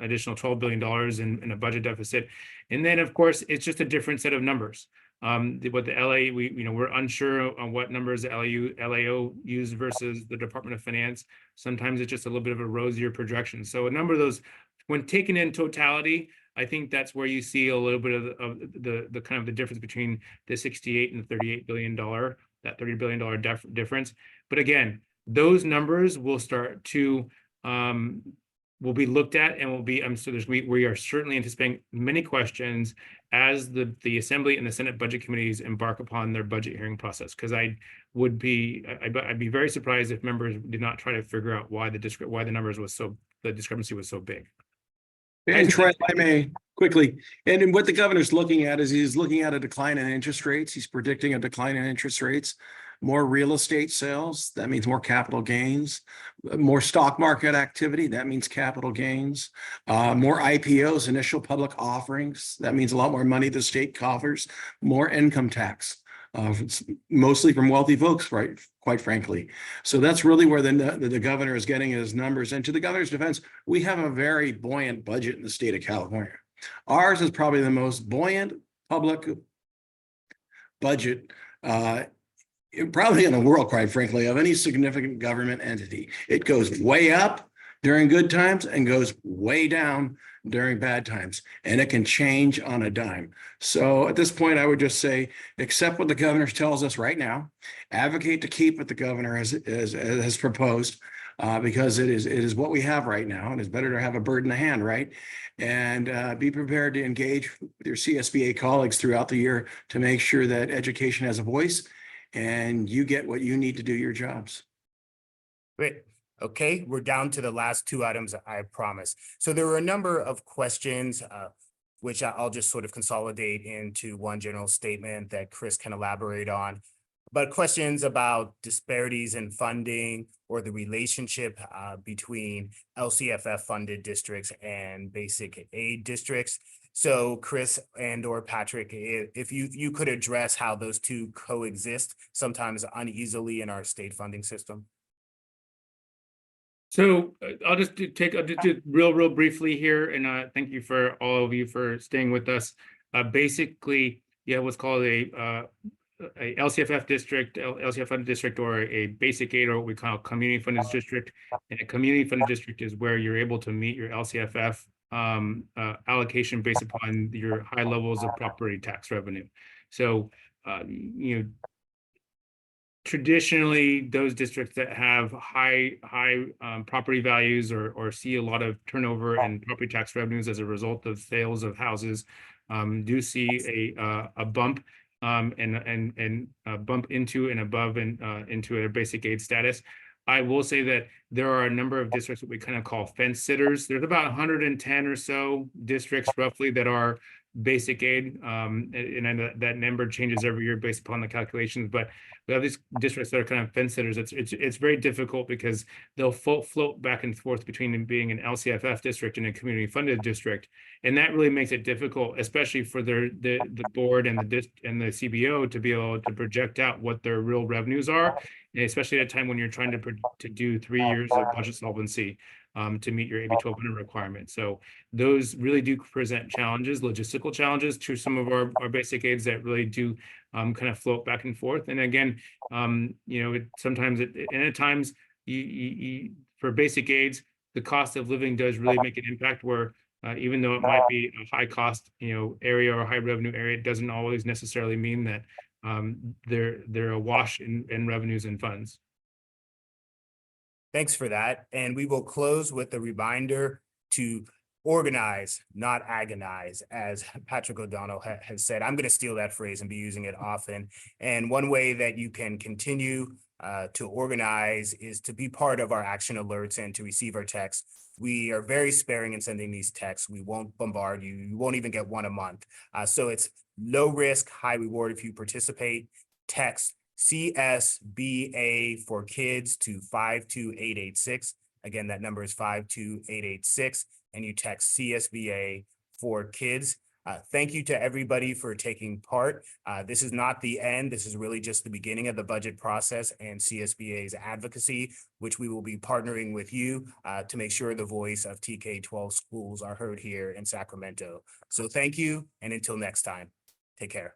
additional $12 billion in a budget deficit. And then, of course, it's just a different set of numbers. What the LA, we're unsure on what numbers the LAO use versus the Department of Finance. Sometimes it's just a little bit of a rosier projection. So a number of those, when taken in totality, I think that's where you see a little bit of the kind of the difference between the 68 and the $38 billion, that $30 billion difference. But again, those numbers will start to will be looked at, and will be we are certainly anticipating many questions as the Assembly and the Senate budget committees embark upon their budget hearing process. Because I'd be very surprised if members did not try to figure out why the discrepancy was so big. And Troy, if I may quickly, and what the governor's looking at is he's looking at a decline in interest rates. He's predicting a decline in interest rates, more real estate sales. That means more capital gains, more stock market activity. That means capital gains, more IPOs, initial public offerings. That means a lot more money the state coffers, more income tax, mostly from wealthy folks, right? quite frankly. So that's really where the governor is getting his numbers. And to the governor's defense, we have a very buoyant budget in the state of California. Ours is probably the most buoyant public budget probably in the world, quite frankly, of any significant government entity. It goes way up during good times and goes way down during bad times, and it can change on a dime. So at this point, I would just say, accept what the governor tells us right now, advocate to keep what the governor has proposed, because it is what we have right now, and it's better to have a bird in the hand, right? And be prepared to engage with your CSBA colleagues throughout the year to make sure that education has a voice and you get what you need to do your jobs. Great. Okay, we're down to the last two items, I promise. So there were a number of questions, which I'll just sort of consolidate into one general statement that Chris can elaborate on. But questions about disparities in funding or the relationship between LCFF funded districts and basic aid districts. So Chris and/or Patrick, if you could address how those two coexist sometimes uneasily in our state funding system. So I'll just do real briefly here, and thank you for all of you for staying with us. Basically, yeah, what's called a LCFF district, LCFF funded district, or a basic aid, or what we call community funded district. And a community funded district is where you're able to meet your LCFF allocation based upon your high levels of property tax revenue. So, traditionally, those districts that have high property values or see a lot of turnover in property tax revenues as a result of sales of houses do see a bump and bump into and above and into a basic aid status. I will say that there are a number of districts that we kind of call fence sitters. There's about 110 or so districts roughly that are basic aid, and that number changes every year based upon the calculations. But we have these districts that are kind of fence sitters. It's very difficult because they'll float back and forth between them being an LCFF district and a community funded district, and that really makes it difficult, especially for the board and the CBO to be able to project out what their real revenues are, and especially at a time when you're trying to do 3 years of budget solvency to meet your AB 1200 requirement. So those really do present challenges, logistical challenges to some of our basic aids that really do kind of float back and forth. And again, sometimes at times for basic aids, the cost of living does really make an impact where even though it might be a high cost, area or high revenue area, it doesn't always necessarily mean that they're a wash in revenues and funds. Thanks for that. And we will close with a reminder to organize, not agonize, as Patrick O'Donnell has said. I'm going to steal that phrase and be using it often. And one way that you can continue to organize is to be part of our action alerts and to receive our texts. We are very sparing in sending these texts. We won't bombard you. You won't even get one a month. So it's low risk, high reward if you participate. Text CSBA for kids to 52886. Again, that number is 52886, and you text CSBA for kids. Thank you to everybody for taking part. This is not the end. This is really just the beginning of the budget process and CSBA's advocacy, which we will be partnering with you to make sure the voice of TK-12 schools are heard here in Sacramento. So thank you, and until next time, take care.